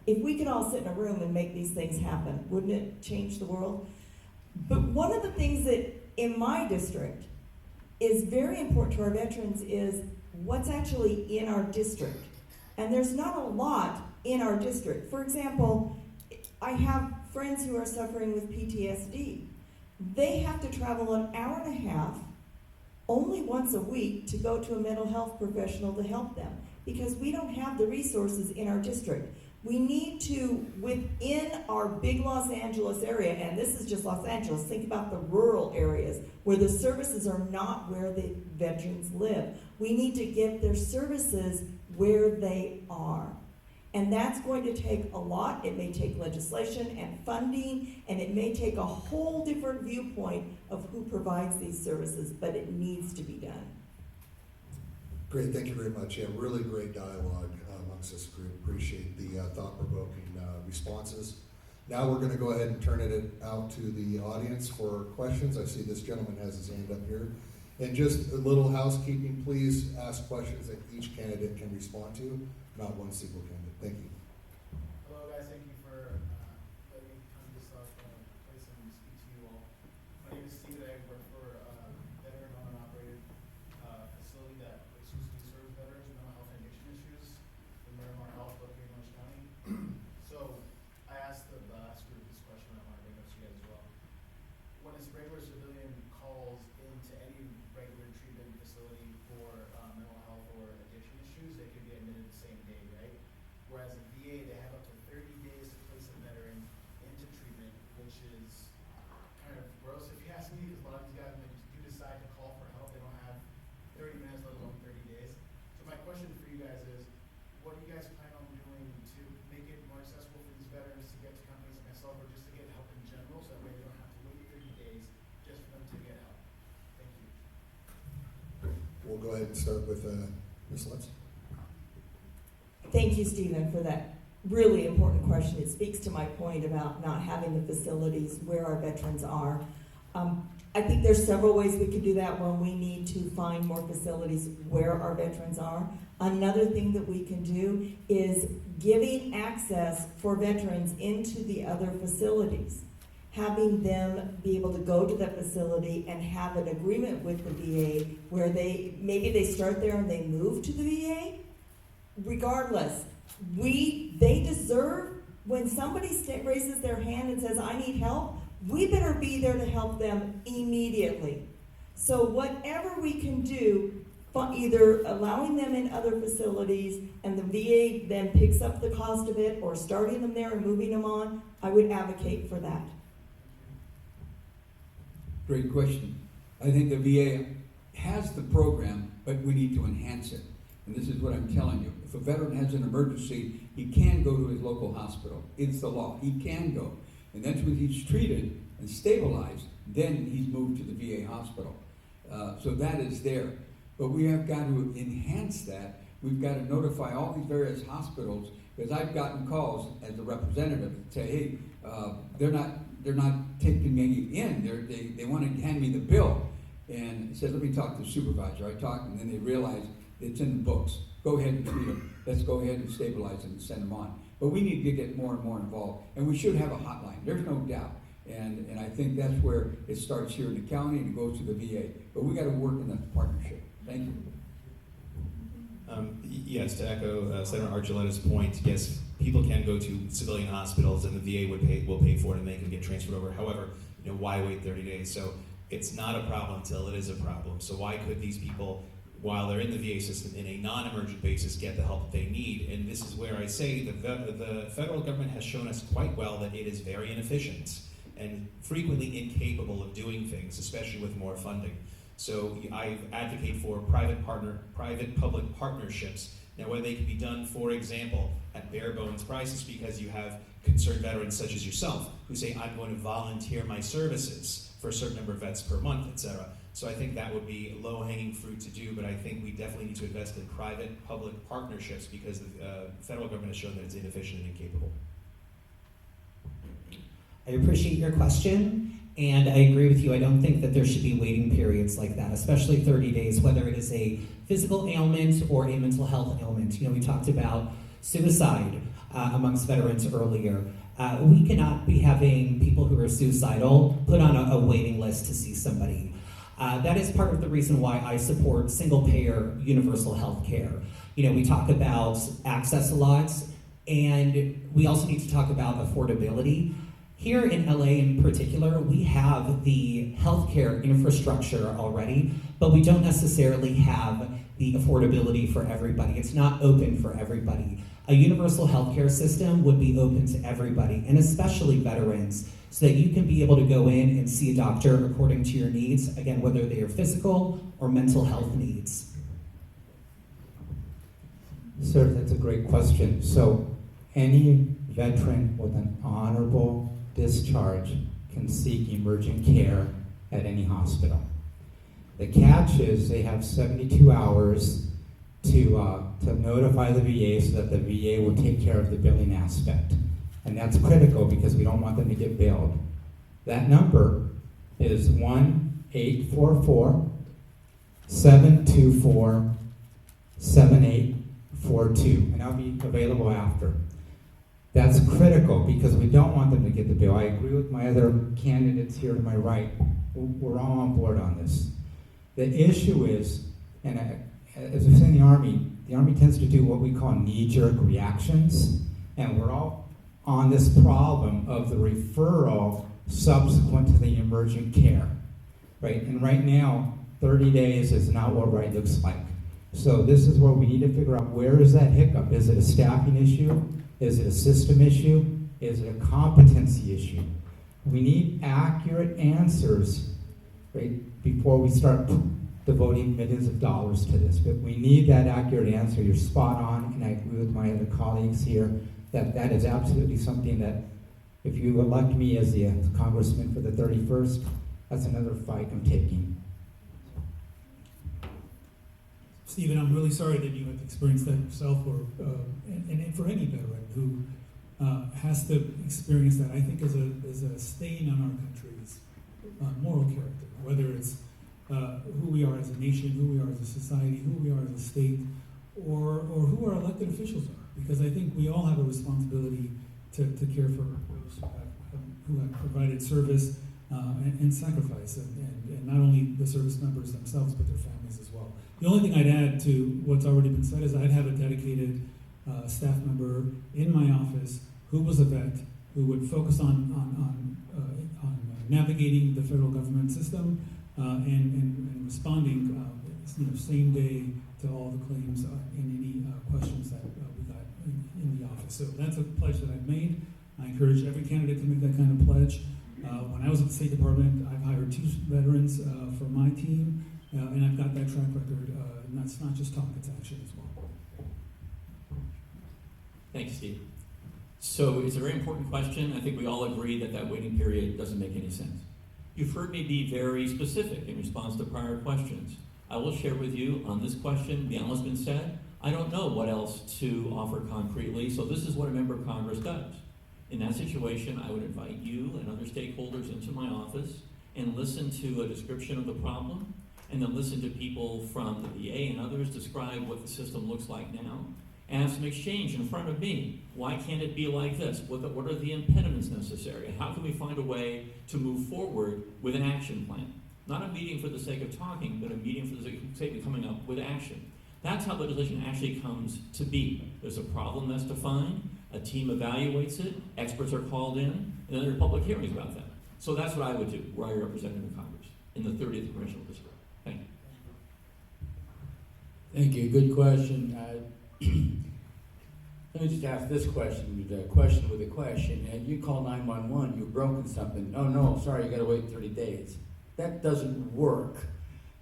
If we could all sit in a room and make these things happen, wouldn't it change the world? But one of the things that in my district is very important to our veterans is what's actually in our district. And there's not a lot in our district. For example, I have friends who are suffering with PTSD. They have to travel an hour and a half only once a week to go to a mental health professional to help them because we don't have the resources in our district. We need to, within our big Los Angeles area, and this is just Los Angeles, think about the rural areas where the services are not where the veterans live. We need to get their services where they are. And that's going to take a lot. It may take legislation and funding, and it may take a whole different viewpoint of who provides these services, but it needs to be done. Great, thank you very much. Yeah, really great dialogue amongst this group. Appreciate the thought-provoking responses. Now we're going to go ahead and turn it out to the audience for questions. I see this gentleman has his hand up here. And just a little housekeeping, please ask questions that each candidate can respond to, not one single candidate. Thank you. Hello guys, thank you for letting me come to this place and speak to you all. My name is Steve, I work for a veteran-owned and operated facility that exclusively serves veterans with mental health and addiction issues in Miramar Health, located in Orange County. So I asked the last group this question, I want to bring it up to you guys as well. When a regular civilian calls into any regular treatment facility for mental health or addiction issues, they can be admitted the same day, right? Whereas in VA, they have up to 30 days to place a veteran into treatment, which is kind of gross if you ask me, because a lot of these guys, when you do decide to call for help, they don't have 30 minutes, let alone 30 days. So my question for you guys is, what do you guys plan on doing to make it more accessible for these veterans to get to companies like myself, or just to get help in general, so that way they don't have to wait 30 days just for them to get help? Thank you. We'll go ahead and start with Ms. Lutz. Thank you, Stephen, for that really important question. It speaks to my point about not having the facilities where our veterans are. I think there's several ways we could do that when we need to find more facilities where our veterans are. Another thing that we can do is giving access for veterans into the other facilities. Having them be able to go to that facility and have an agreement with the VA where maybe they start there and they move to the VA. Regardless, they deserve, when somebody raises their hand and says, I need help, we better be there to help them immediately. So whatever we can do, either allowing them in other facilities and the VA then picks up the cost of it, or starting them there and moving them on, I would advocate for that. Great question. I think the VA has the program, but we need to enhance it. And this is what I'm telling you. If a veteran has an emergency, he can go to his local hospital. It's the law. He can go. And that's when he's treated and stabilized, then he's moved to the VA hospital. So that is there. But we have got to enhance that. We've got to notify all these various hospitals, because I've gotten calls as a representative to say, hey, they're not taking me in. They want to hand me the bill. And it says, let me talk to the supervisor. I talk, and then they realize it's in the books. Go ahead and treat them. Let's go ahead and stabilize them and send them on. But we need to get more and more involved. And we should have a hotline. There's no doubt. And I think that's where it starts here in the county and it goes to the VA. But we got to work in that partnership. Thank you. Yes, to echo Senator Archuleta's point, yes, people can go to civilian hospitals and the VA will pay for it and they can get transferred over. However, why wait 30 days? So it's not a problem until it is a problem. So why could these people, while they're in the VA system, in a non-emergent basis, get the help that they need? And this is where I say the federal government has shown us quite well that it is very inefficient and frequently incapable of doing things, especially with more funding. So I advocate for private-public partnerships. Now, whether they can be done, for example, at bare bones prices, because you have concerned veterans such as yourself who say, I'm going to volunteer my services for a certain number of vets per month, et cetera. So I think that would be low-hanging fruit to do, but I think we definitely need to invest in private-public partnerships because the federal government has shown that it's inefficient and incapable. I appreciate your question, and I agree with you. I don't think that there should be waiting periods like that, especially 30 days, whether it is a physical ailment or a mental health ailment. You know, we talked about suicide amongst veterans earlier. We cannot be having people who are suicidal put on a waiting list to see somebody. That is part of the reason why I support single-payer universal health care. You know, we talk about access a lot, and we also need to talk about affordability. Here in LA in particular, we have the healthcare infrastructure already, but we don't necessarily have the affordability for everybody. It's not open for everybody. A universal healthcare system would be open to everybody, and especially veterans, so that you can be able to go in and see a doctor according to your needs, again, whether they are physical or mental health needs. Sir, that's a great question. So any veteran with an honorable discharge can seek emergent care at any hospital. The catch is they have 72 hours to notify the VA so that the VA will take care of the billing aspect. And that's critical because we don't want them to get billed. That number is 1-844-724-7842, and that'll be available after. That's critical because we don't want them to get the bill. I agree with my other candidates here to my right. We're all on board on this. The issue is, and as I say in the Army tends to do what we call knee-jerk reactions, and we're all on this problem of the referral subsequent to the emergent care, right? And right now, 30 days is not what right looks like. So this is where we need to figure out where is that hiccup. Is it a staffing issue? Is it a system issue? Is it a competency issue? We need accurate answers, right, before we start devoting millions of dollars to this. But we need that accurate answer. You're spot on, and I agree with my other colleagues here that is absolutely something that if you elect me as the congressman for the 31st, that's another fight I'm taking. Stephen, I'm really sorry that you have experienced that yourself, or and for any veteran who has to experience that. I think is a stain on our country's moral character, whether it's who we are as a nation, who we are as a society, who we are as a state, or who our elected officials are. Because I think we all have a responsibility to care for those who have provided service and sacrifice, and not only the service members themselves, but their families as well. The only thing I'd add to what's already been said is I'd have a dedicated staff member in my office who was a vet, who would focus on navigating the federal government system and responding same day to all the claims and any questions that we got in the office. So that's a pledge that I've made. I encourage every candidate to make that kind of pledge. When I was at the State Department, I've hired 2 veterans for my team, and I've got that track record, and that's not just talk, it's action as well. Thanks, Steve. So it's a very important question. I think we all agree that waiting period doesn't make any sense. You've heard me be very specific in response to prior questions. I will share with you on this question, beyond what's been said, I don't know what else to offer concretely, so this is what a member of Congress does. In that situation, I would invite you and other stakeholders into my office and listen to a description of the problem, and then listen to people from the VA and others describe what the system looks like now, and have some exchange in front of me. Why can't it be like this? What are the impediments necessary? How can we find a way to move forward with an action plan? Not a meeting for the sake of talking, but a meeting for the sake of coming up with action. That's how legislation actually comes to be. There's a problem that's defined, a team evaluates it, experts are called in, and then there are public hearings about that. So that's what I would do, were I a representative of Congress in the 30th Congressional District. Thank you. Thank you. Good question. Let me just ask this question, a question with a question. And you call 911, you've broken something. Oh no, sorry, you gotta wait 30 days. That doesn't work.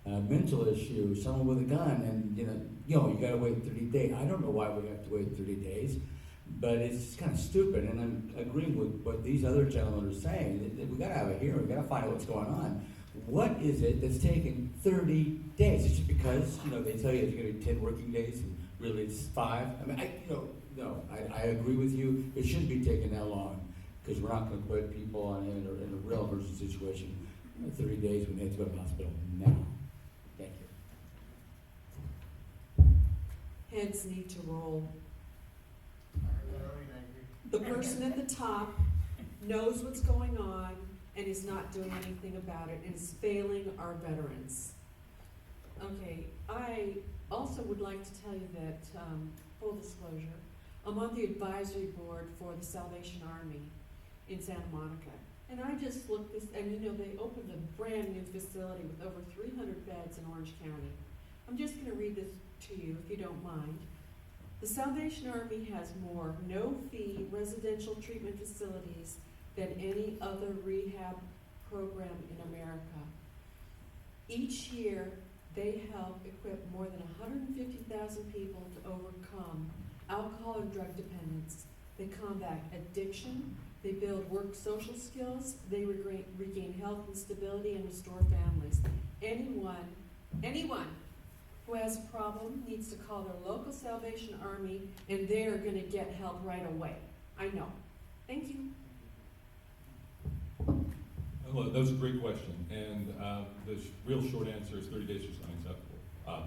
Mental issue, someone with a gun, and you gotta wait 30 days. I don't know why we have to wait 30 days. But it's kind of stupid, and I'm agreeing with what these other gentlemen are saying. We gotta have a hearing, we gotta find out what's going on. What is it that's taking 30 days? Is it because, they tell you it's gonna be 10 working days, and really it's 5? I mean, I agree with you. It shouldn't be taking that long, because we're not gonna put people in a real emergency situation 30 days when they have to go to the hospital now. Thank you. Heads need to roll. I heard that already, thank you. The person at the top knows what's going on and is not doing anything about it and is failing our veterans. Okay, I also would like to tell you that, full disclosure, I'm on the advisory board for the Salvation Army in Santa Monica. And I just looked this, and they opened a brand new facility with over 300 beds in Orange County. I'm just gonna read this to you if you don't mind. The Salvation Army has more no-fee residential treatment facilities than any other rehab program in America. Each year, they help equip more than 150,000 people to overcome alcohol and drug dependence. They combat addiction, they build work social skills, they regain health and stability and restore families. Anyone who has a problem needs to call their local Salvation Army, and they're gonna get help right away. I know. Thank you. Well, that was a great question, and the real short answer is 30 days is unacceptable.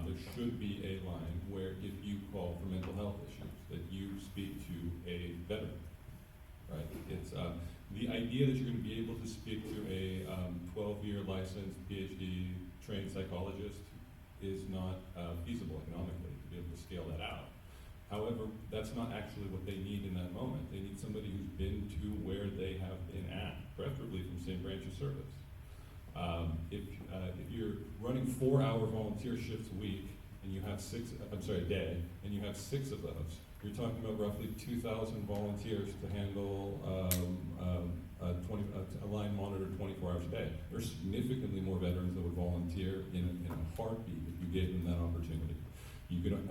There should be a line where if you call for mental health issues, that you speak to a veteran, right? It's the idea that you're going to be able to speak to a 12-year licensed PhD trained psychologist is not feasible economically to be able to scale that out. However, that's not actually what they need in that moment. They need somebody who's been to where they have been at, preferably from the same branch of service. If you're running 4-hour volunteer shifts a week, and you have a day, and you have 6 of those, you're talking about roughly 2,000 volunteers to handle a line monitor 24 hours a day. There's significantly more veterans that would volunteer in a heartbeat if you gave them that opportunity. You could,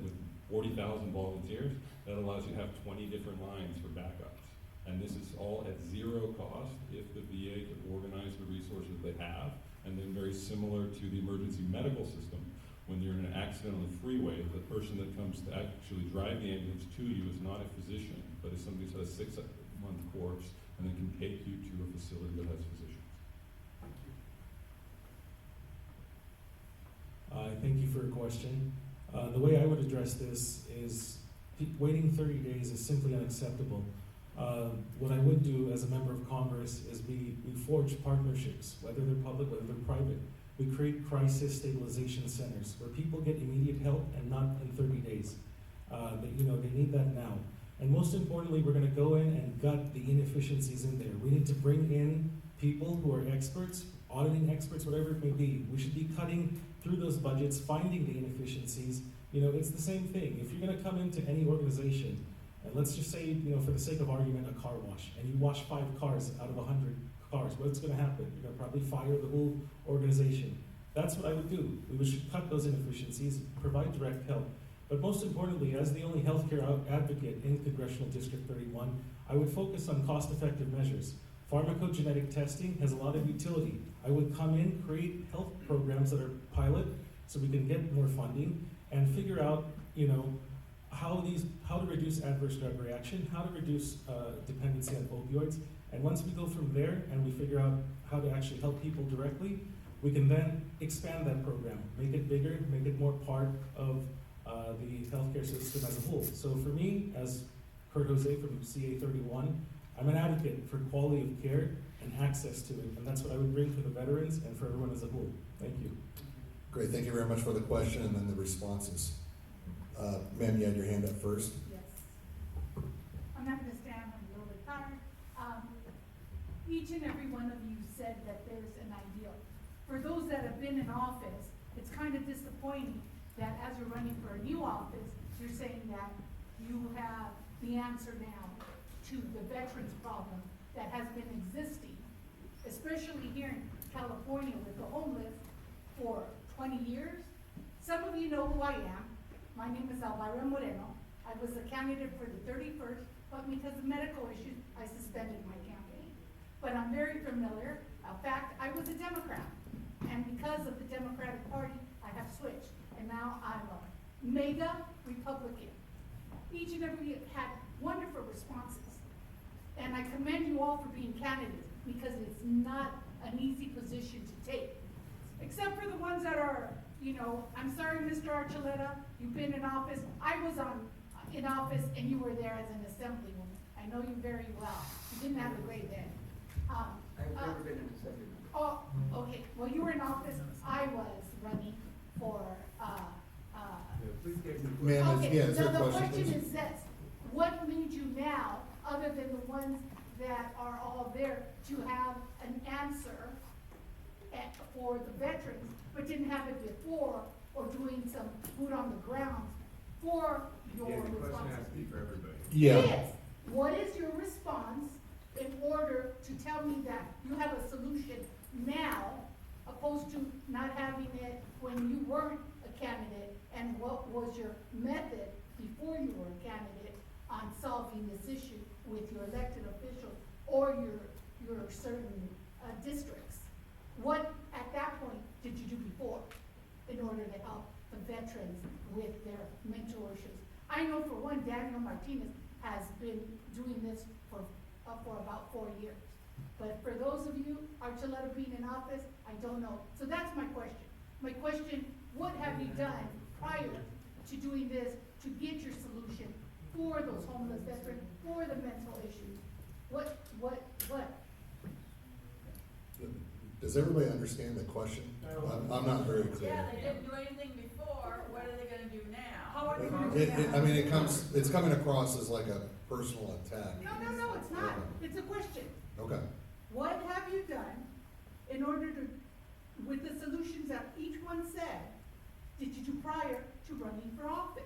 with 40,000 volunteers, that allows you to have 20 different lines for backups. And this is all at 0 cost if the VA could organize the resources they have. And then very similar to the emergency medical system, when you're in an accident on the freeway, the person that comes to actually drive the ambulance to you is not a physician, but is somebody who's had a 6-month course and then can take you to a facility that has physicians. Thank you for your question. The way I would address this is waiting 30 days is simply unacceptable. What I would do as a member of Congress is we forge partnerships, whether they're public, whether they're private. We create crisis stabilization centers where people get immediate help and not in 30 days. They need that now. And most importantly, we're going to go in and gut the inefficiencies in there. We need to bring in people who are experts, auditing experts, whatever it may be. We should be cutting through those budgets, finding the inefficiencies. It's the same thing. If you're going to come into any organization, and let's just say, for the sake of argument, a car wash, and you wash 5 cars out of 100 cars, what's going to happen? You're going to probably fire the whole organization. That's what I would do. We should cut those inefficiencies, provide direct help. But most importantly, as the only healthcare advocate in Congressional District 31, I would focus on cost-effective measures. Pharmacogenetic testing has a lot of utility. I would come in, create health programs that are pilot, so we can get more funding, and figure out, how to reduce adverse drug reaction, how to reduce dependency on opioids. And once we go from there and we figure out how to actually help people directly, we can then expand that program, make it bigger, make it more part of the healthcare system as a whole. So for me, as Kurt Jose from CA 31, I'm an advocate for quality of care and access to it, and that's what I would bring for the veterans and for everyone as a whole. Thank you. Great, thank you very much for the question and then the responses. Ma'am, you had your hand up first. Yes. I'm not gonna stand, I'm a little bit tired. Each and every one of you said that there's an ideal. For those that have been in office, it's kind of disappointing that as you're running for a new office, you're saying that you have the answer now to the veterans problem that has been existing, especially here in California with the homeless for 20 years. Some of you know who I am. My name is Elvira Moreno. I was a candidate for the 31st, but because of medical issues, I suspended my campaign. But I'm very familiar. In fact, I was a Democrat, and because of the Democratic Party, I have switched, and now I'm a mega Republican. Each and every year had wonderful responses, and I commend you all for being candidates, because it's not an easy position to take. Except for the ones that are, I'm sorry, Mr. Archuleta, you've been in office. I was in office and you were there as an assemblywoman. I know you very well. You didn't have a great day. I've never been in assemblywoman. Oh, okay. Well, you were in office. I was running for, Please get me. Ma'am, okay, is there so a the question, question please? is this: what made you now, other than the ones that are all there, to have an answer for the veterans, but didn't have it before, or doing some boot on the ground for your Yeah, the question responsibility? has to be for everybody. Yeah. Yes. What is your response in order to tell me that you have a solution now, opposed to not having it when you weren't a candidate? And what was your method before you were a candidate on solving this issue with your elected officials or your certain districts? What, at that point, did you do before in order to help the veterans with their mental issues? I know for one, Daniel Martinez has been doing this for about 4 years. But for those of you, Archuleta being in office, I don't know. So that's my question. My question, what have you done prior to doing this to get your solution for those homeless veterans, for the mental issues? What? Does everybody understand the question? I'm not very clear. Yeah, they didn't do anything before, what are they gonna do now? How are they gonna do that? I mean, it's coming across as like a personal attack. No, it's not. It's a question. Okay. What have you done in order to, with the solutions that each one said, did you do prior to running for office?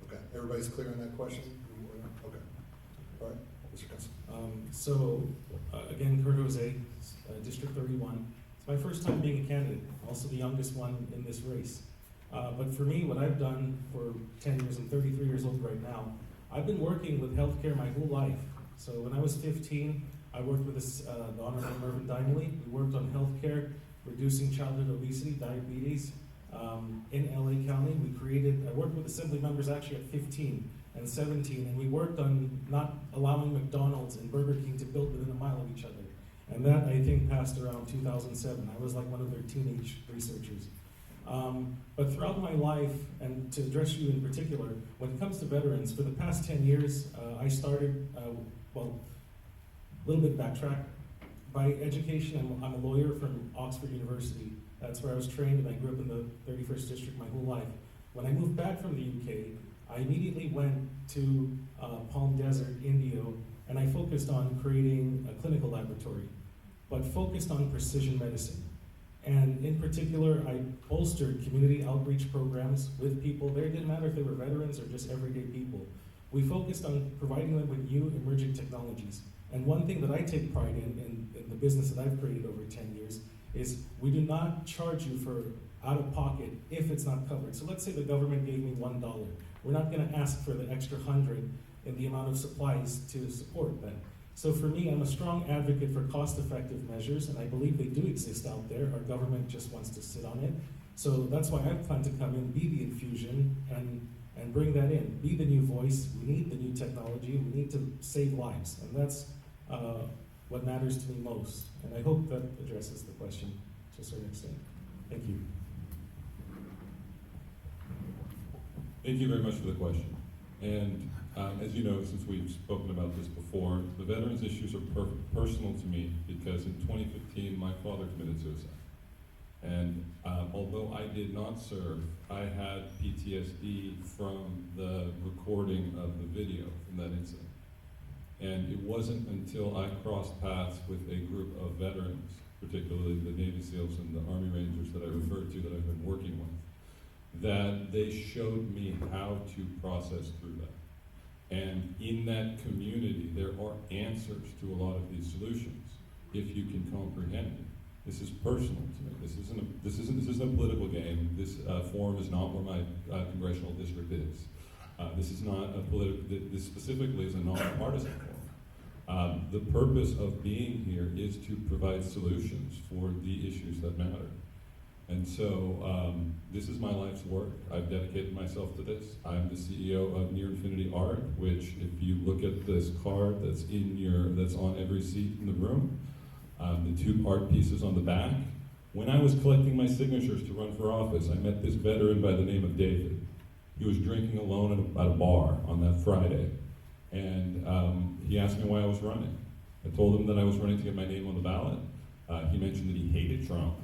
Okay, everybody's clear on that question? Okay. All right, Mr. Casa. Again, Kurt Jose, District 31. It's my first time being a candidate, also the youngest one in this race. But for me, what I've done for 10 years, I'm 33 years old right now, I've been working with healthcare my whole life. So when I was 15, I worked with the Honorable Mervyn Dineley. We worked on healthcare, reducing childhood obesity, diabetes. In LA County, I worked with assembly members actually at 15 and 17, and we worked on not allowing McDonald's and Burger King to build within a mile of each other. And that, I think, passed around 2007. I was like one of their teenage researchers. But throughout my life, and to address you in particular, when it comes to veterans, for the past 10 years, I started, a little bit backtrack. By education, I'm a lawyer from Oxford University. That's where I was trained, and I grew up in the 31st District my whole life. When I moved back from the UK, I immediately went to Palm Desert, Indio, and I focused on creating a clinical laboratory, but focused on precision medicine. And in particular, I bolstered community outreach programs with people there. It didn't matter if they were veterans or just everyday people. We focused on providing them with new emerging technologies. And one thing that I take pride in the business that I've created over 10 years, is we do not charge you for out of pocket if it's not covered. So let's say the government gave me $1. We're not gonna ask for the extra 100 in the amount of supplies to support that. So for me, I'm a strong advocate for cost-effective measures, and I believe they do exist out there. Our government just wants to sit on it. So that's why I plan to come in, be the infusion, and bring that in. Be the new voice. We need the new technology. We need to save lives, and that's what matters to me most. And I hope that addresses the question to a certain extent. Thank you. Thank you very much for the question. And as you know, since we've spoken about this before, the veterans issues are personal to me because in 2015, my father committed suicide. And although I did not serve, I had PTSD from the recording of the video from that incident. And it wasn't until I crossed paths with a group of veterans, particularly the Navy SEALs and the Army Rangers that I referred to that I've been working with, that they showed me how to process through that. And in that community, there are answers to a lot of these solutions if you can comprehend it. This is personal to me. This isn't a political game. This forum is not where my congressional district is. This is not a this specifically is a nonpartisan forum. The purpose of being here is to provide solutions for the issues that matter. And so this is my life's work. I've dedicated myself to this. I'm the CEO of Near Infinity Art, which if you look at this card that's that's on every seat in the room, the 2 art pieces on the back. When I was collecting my signatures to run for office, I met this veteran by the name of David. He was drinking alone at a bar on that Friday. And he asked me why I was running. I told him that I was running to get my name on the ballot. He mentioned that he hated Trump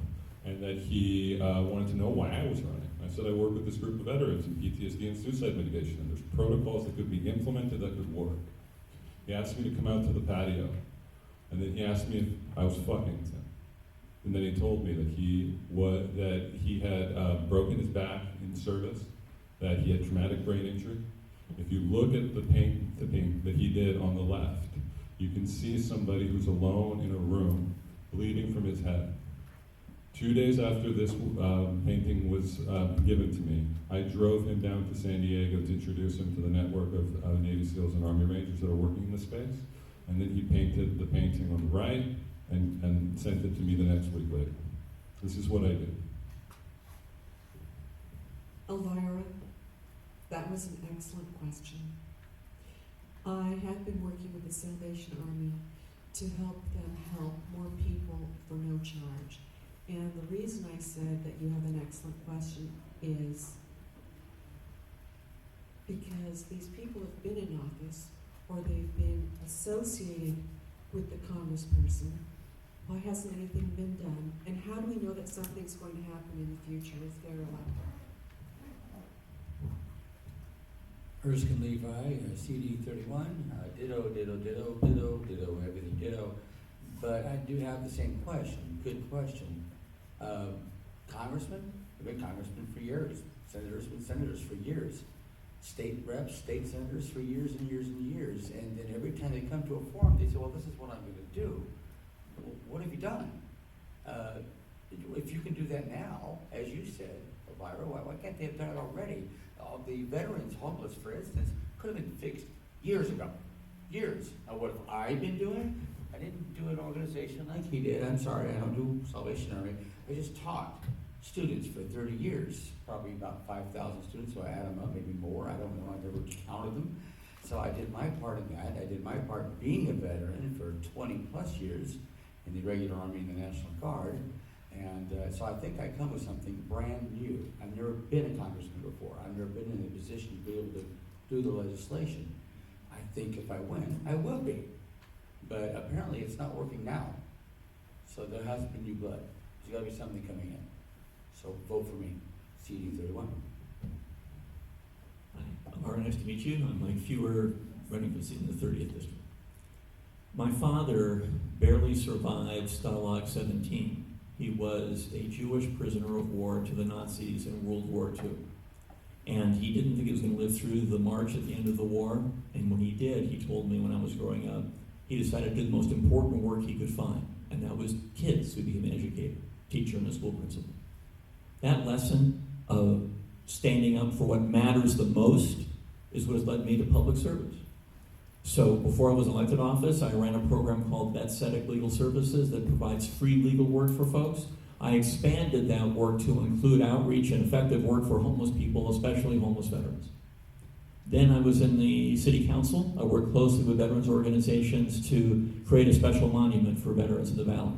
and that he wanted to know why I was running. I said I work with this group of veterans in PTSD and suicide mitigation, and there's protocols that could be implemented that could work. He asked me to come out to the patio, and then he asked me if I was fucking him. And then he told me that he had broken his back in service, that he had traumatic brain injury. If you look at the painting that he did on the left, you can see somebody who's alone in a room, bleeding from his head. 2 days after this painting was given to me, I drove him down to San Diego to introduce him to the network of Navy SEALs and Army Rangers that are working in this space. And then he painted the painting on the right and sent it to me the next week later. This is what I do. Elvira, that was an excellent question. I have been working with the Salvation Army to help them help more people for no charge. And the reason I said that you have an excellent question is because these people have been in office or they've been associated with the congressperson. Why hasn't anything been done? And how do we know that something's going to happen in the future if they're elected? Erskine, Levi, CD 31, ditto, everything ditto. But I do have the same question, good question. Congressmen, I've been congressmen for years. Senators, been senators for years. State reps, state senators for years and years and years. And then every time they come to a forum, they say, well, this is what I'm going to do. Well, what have you done? If you can do that now, as you said, Elvira, why can't they have done it already? The veterans homeless, for instance, could have been fixed years ago. Years. Now, what have I been doing? I didn't do an organization like he did. I'm sorry, I don't do Salvation Army. I just taught students for 30 years, probably about 5,000 students, so I add them up, maybe more. I don't know, I've never counted them. So I did my part in that. I did my part being a veteran for 20 plus years in the regular Army and the National Guard. And so I think I come with something brand new. I've never been a congressman before. I've never been in a position to be able to do the legislation. I think if I win, I will be. But apparently it's not working now. So there has to be new blood. There's got to be something coming in. So vote for me, CD 31. Hi, nice to meet you. I'm Mike Feuer, running for the seat in the 30th District. My father barely survived Stalag 17. He was a Jewish prisoner of war to the Nazis in World War II. And he didn't think he was going to live through the march at the end of the war. And when he did, he told me when I was growing up, he decided to do the most important work he could find. And that was kids who became an educator, teacher and a school principal. That lesson of standing up for what matters the most is what has led me to public service. So before I was elected office, I ran a program called VetCetic Legal Services that provides free legal work for folks. I expanded that work to include outreach and effective work for homeless people, especially homeless veterans. Then I was in the city council. I worked closely with veterans organizations to create a special monument for veterans in the valley.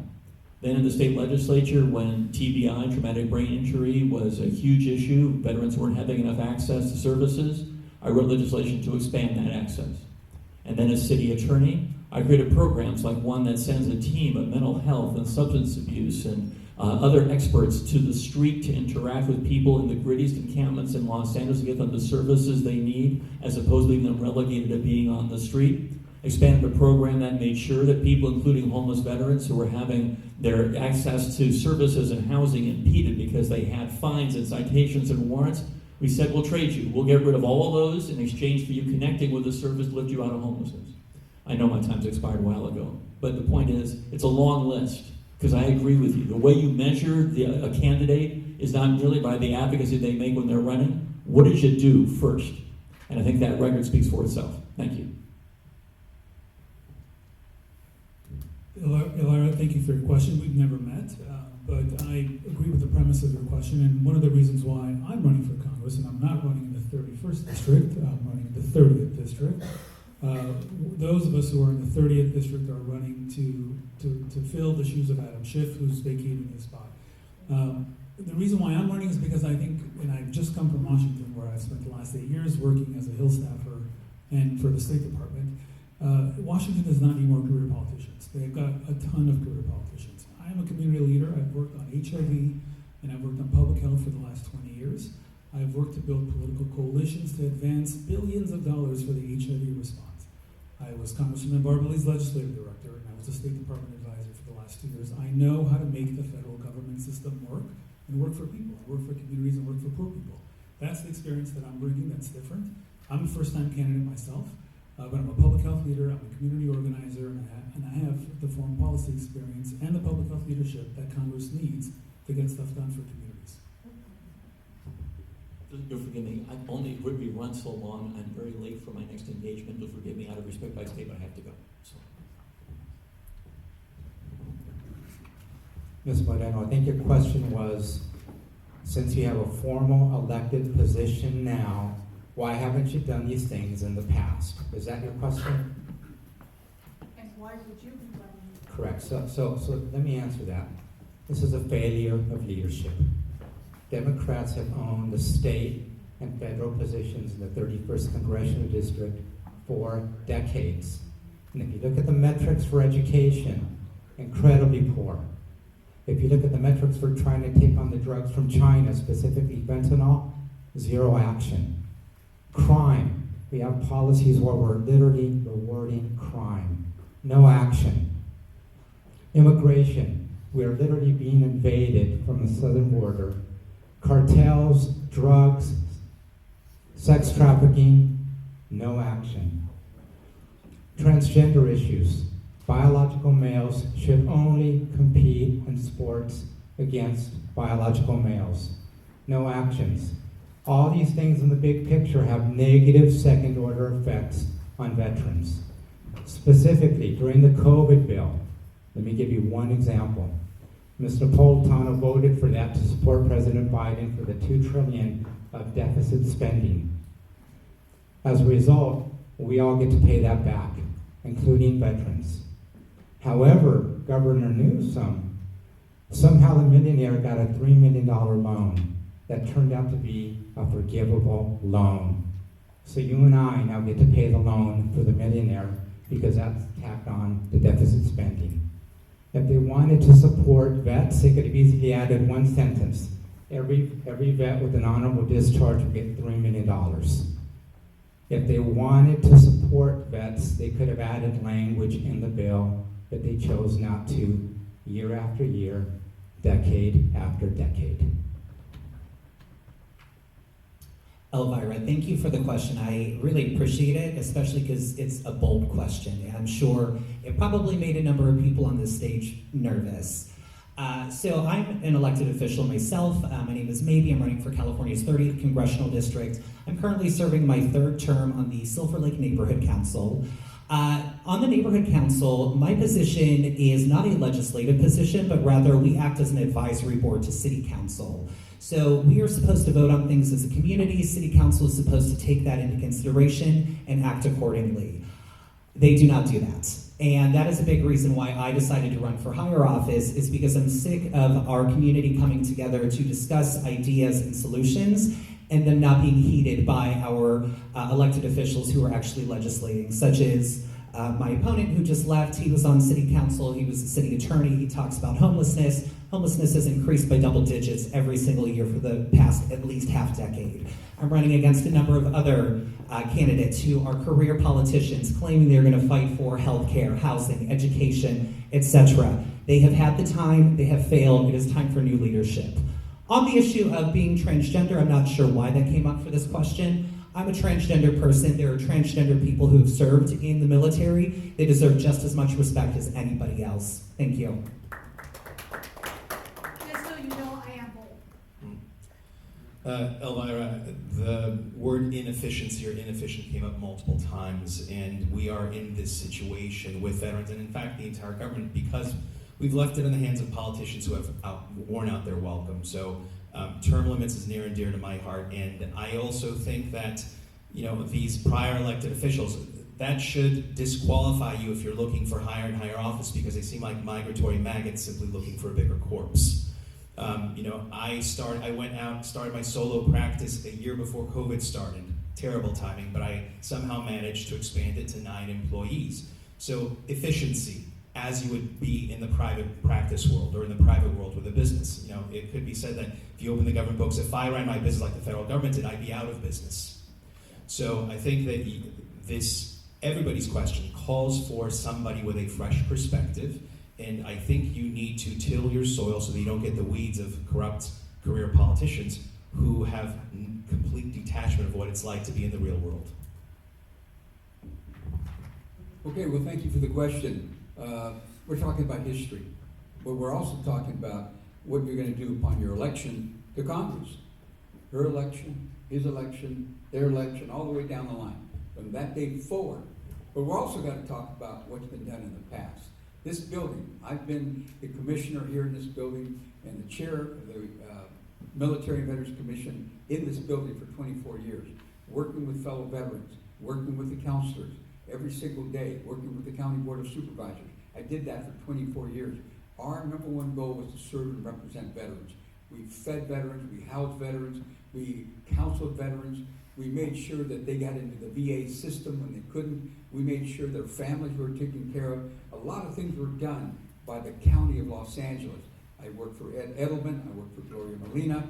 Then in the state legislature, when TBI, traumatic brain injury, was a huge issue, veterans weren't having enough access to services, I wrote legislation to expand that access. And then as city attorney, I created programs like one that sends a team of mental health and substance abuse and other experts to the street to interact with people in the grittiest encampments in Los Angeles to get them the services they need, as opposed to leaving them relegated to being on the street. Expanded a program that made sure that people, including homeless veterans who were having their access to services and housing impeded because they had fines and citations and warrants, we said, we'll trade you. We'll get rid of all of those in exchange for you connecting with the service to lift you out of homelessness. I know my time's expired a while ago, but the point is, it's a long list, because I agree with you. The way you measure a candidate is not merely by the advocacy they make when they're running. What did you do first? And I think that record speaks for itself. Thank you. Elvira, thank you for your question. We've never met, but I agree with the premise of your question. And one of the reasons why I'm running for Congress, and I'm not running in the 31st district, I'm running in the 30th district. Those of us who are in the 30th district are running to fill the shoes of Adam Schiff, who's vacating his spot. The reason why I'm running is because I think, and I've just come from Washington, where I've spent the last 8 years working as a Hill staffer and for the State Department. Washington does not need more career politicians. They've got a ton of career politicians. I am a community leader. I've worked on HIV and I've worked on public health for the last 20 years. I've worked to build political coalitions to advance billions of dollars for the HIV response. I was Congressman Barbaley's legislative director, and I was a State Department advisor for the last 2 years. I know how to make the federal government system work and work for people, work for communities, and work for poor people. That's the experience that I'm bringing that's different. I'm a first-time candidate myself, but I'm a public health leader, I'm a community organizer, and I have the foreign policy experience and the public health leadership that Congress needs to get stuff done for communities. You'll forgive me, we run so long, I'm very late for my next engagement. You'll forgive me out of respect by state, but I have to go. So. Ms. Moreno, I think your question was, since you have a formal elected position now, why haven't you done these things in the past? Is that your question? And why would you be running? Correct. So let me answer that. This is a failure of leadership. Democrats have owned the state and federal positions in the 31st Congressional District for decades. And if you look at the metrics for education, incredibly poor. If you look at the metrics for trying to take on the drugs from China, specifically fentanyl, zero action. Crime, we have policies where we're literally rewarding crime. No action. Immigration, we're literally being invaded from the southern border. Cartels, drugs, sex trafficking, no action. Transgender issues, biological males should only compete in sports against biological males. No actions. All these things in the big picture have negative second-order effects on veterans. Specifically, during the COVID bill, let me give you one example. Ms. Napolitano voted for that to support President Biden for the $2 trillion of deficit spending. As a result, we all get to pay that back, including veterans. However, Governor Newsom, somehow the millionaire got a $3 million loan that turned out to be a forgivable loan. So you and I now get to pay the loan for the millionaire because that's tacked on the deficit spending. If they wanted to support vets, they could have easily added one sentence. Every vet with an honorable discharge would get $3 million. If they wanted to support vets, they could have added language in the bill, but they chose not to, year after year, decade after decade. Elvira, thank you for the question. I really appreciate it, especially because it's a bold question, and I'm sure it probably made a number of people on this stage nervous. So I'm an elected official myself. My name is Maebe. I'm running for California's 30th Congressional District. I'm currently serving my 3rd term on the Silver Lake Neighborhood Council. On the Neighborhood Council, my position is not a legislative position, but rather we act as an advisory board to City Council. So we are supposed to vote on things as a community. City Council is supposed to take that into consideration and act accordingly. They do not do that. And that is a big reason why I decided to run for higher office, is because I'm sick of our community coming together to discuss ideas and solutions and them not being heeded by our elected officials who are actually legislating, such as my opponent who just left. He was on city council, he was a city attorney, he talks about homelessness. Homelessness has increased by double digits every single year for the past at least half decade. I'm running against a number of other candidates who are career politicians claiming they're going to fight for healthcare, housing, education, etc. They have had the time, they have failed, it is time for new leadership. On the issue of being transgender, I'm not sure why that came up for this question. I'm a transgender person. There are transgender people who have served in the military. They deserve just as much respect as anybody else. Thank you. Just so you know, I am bold. Elvira, the word inefficiency or inefficient came up multiple times, and we are in this situation with veterans, and in fact the entire government, because we've left it in the hands of politicians who have worn out their welcome. So term limits is near and dear to my heart, and I also think that these prior elected officials, that should disqualify you if you're looking for higher and higher office, because they seem like migratory maggots simply looking for a bigger corpse. I went out, started my solo practice a year before COVID started. Terrible timing, but I somehow managed to expand it to 9 employees. So efficiency, as you would be in the private practice world or in the private world with a business. It could be said that if you open the government books, if I ran my business like the federal government did, I'd be out of business. So I think that everybody's question calls for somebody with a fresh perspective. And I think you need to till your soil so that you don't get the weeds of corrupt career politicians who have complete detachment of what it's like to be in the real world. Okay, well, thank you for the question. We're talking about history, but we're also talking about what you're going to do upon your election to Congress. Her election, his election, their election, all the way down the line, from that day forward. But we're also going to talk about what's been done in the past. This building, I've been the commissioner here in this building and the chair of the Military Veterans Commission in this building for 24 years, working with fellow veterans, working with the counselors every single day, working with the County Board of Supervisors. I did that for 24 years. Our number one goal was to serve and represent veterans. We fed veterans, we housed veterans, we counseled veterans, we made sure that they got into the VA system when they couldn't. We made sure their families were taken care of. A lot of things were done by the County of Los Angeles. I worked for Ed Edelman, I worked for Gloria Molina.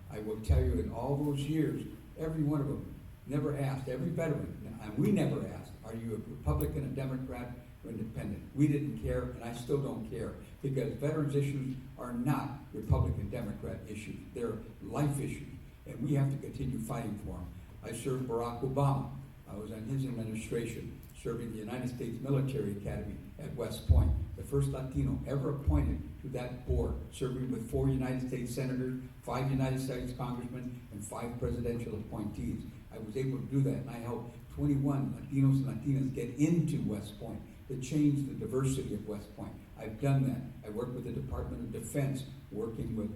I will tell you, in all those years, every one of them never asked, every veteran, and we never asked, are you a Republican, a Democrat, or independent? We didn't care, and I still don't care, because veterans issues are not Republican, Democrat issues. They're life issues, and we have to continue fighting for them. I served Barack Obama. I was on his administration, serving the United States Military Academy at West Point, the first Latino ever appointed to that board, serving with 4 United States senators, 5 United States congressmen, and 5 presidential appointees. I was able to do that, and I helped 21 Latinos and Latinas get into West Point to change the diversity of West Point. I've done that. I worked with the Department of Defense, working with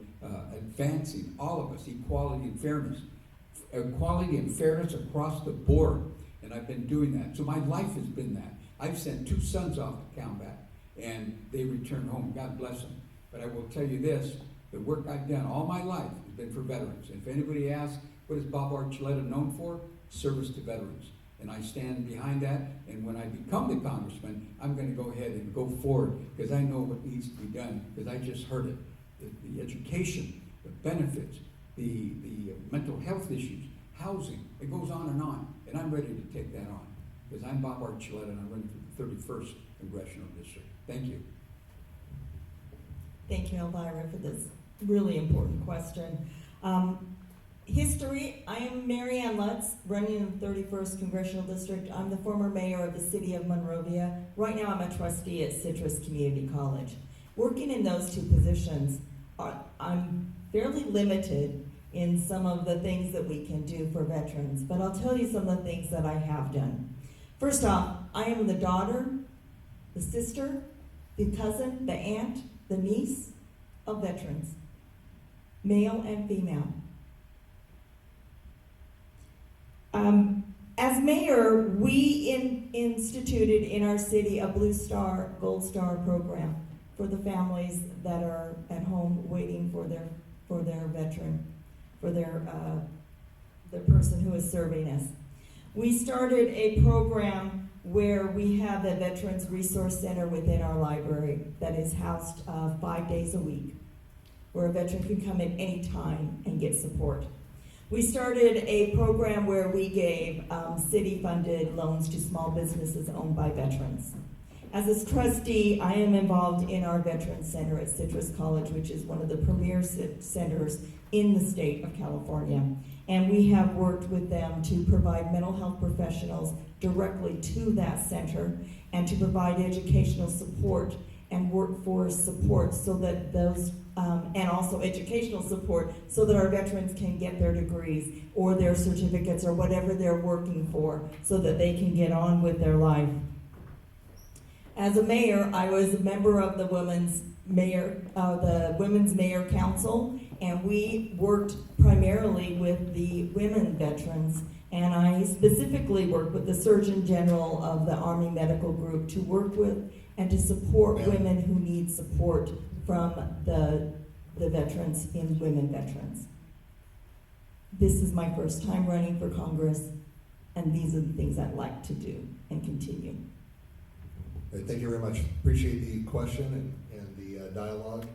advancing all of us, equality and fairness. Equality and fairness across the board, and I've been doing that. So my life has been that. I've sent 2 sons off to combat, and they returned home. God bless them. But I will tell you this, the work I've done all my life has been for veterans. And if anybody asks, what is Bob Archuleta known for? Service to veterans. And I stand behind that, and when I become the congressman, I'm going to go ahead and go forward, because I know what needs to be done, because I just heard it. The education, the benefits, the mental health issues, housing, it goes on, and I'm ready to take that on, because I'm Bob Archuleta, and I'm running for the 31st Congressional District. Thank you. Thank you, Elvira, for this really important question. History, I am Marianne Lutz, running in the 31st Congressional District. I'm the former mayor of the city of Monrovia. Right now I'm a trustee at Citrus Community College. Working in those 2 positions, I'm fairly limited in some of the things that we can do for veterans, but I'll tell you some of the things that I have done. First off, I am the daughter, the sister, the cousin, the aunt, the niece of veterans, male and female. As mayor, we instituted in our city a Blue Star, Gold Star program for the families that are at home waiting for their veteran, for their person who is serving us. We started a program where we have a Veterans Resource Center within our library that is housed 5 days a week, where a veteran can come at any time and get support. We started a program where we gave city-funded loans to small businesses owned by veterans. As a trustee, I am involved in our Veterans Center at Citrus College, which is one of the premier centers in the state of California. And we have worked with them to provide mental health professionals directly to that center and to provide educational support and workforce support so that those, and also educational support so that our veterans can get their degrees or their certificates or whatever they're working for so that they can get on with their life. As a mayor, I was a member of the Women's Mayor Council, and we worked primarily with the women veterans, and I specifically worked with the Surgeon General of the Army Medical Group to work with and to support women who need support from the veterans in Women Veterans. This is my first time running for Congress, and these are the things I'd like to do and continue. Thank you very much. Appreciate the question and the dialogue.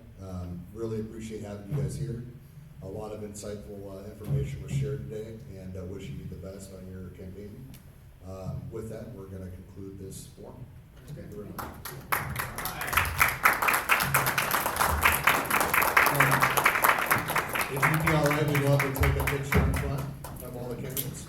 Really appreciate having you guys here. A lot of insightful information was shared today, and wishing you the best on your campaign. With that, we're going to conclude this forum. Thank you very much. If you'd be all right, we'd love to take a picture in front of all the candidates.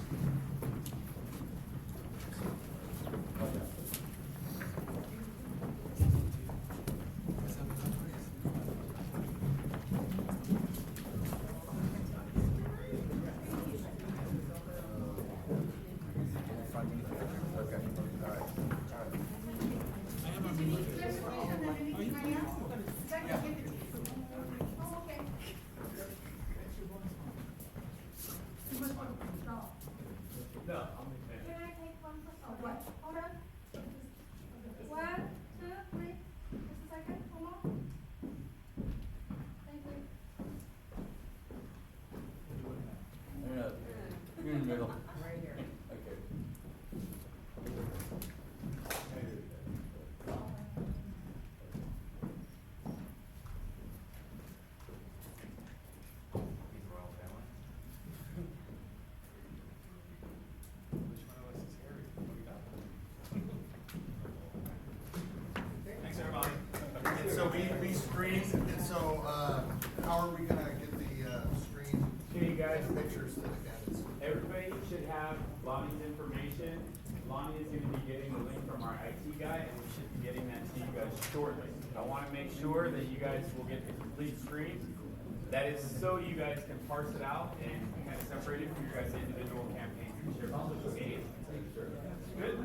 How are we going to get the screen pictures to the candidates? Everybody should have Lonnie's information. Lonnie is going to be getting the link from our IT guy, and we should be getting that to you guys shortly. I want to make sure that you guys will get the complete screen. That is so you guys can parse it out and kind of separate it from your guys' individual campaigns and share social media. Good?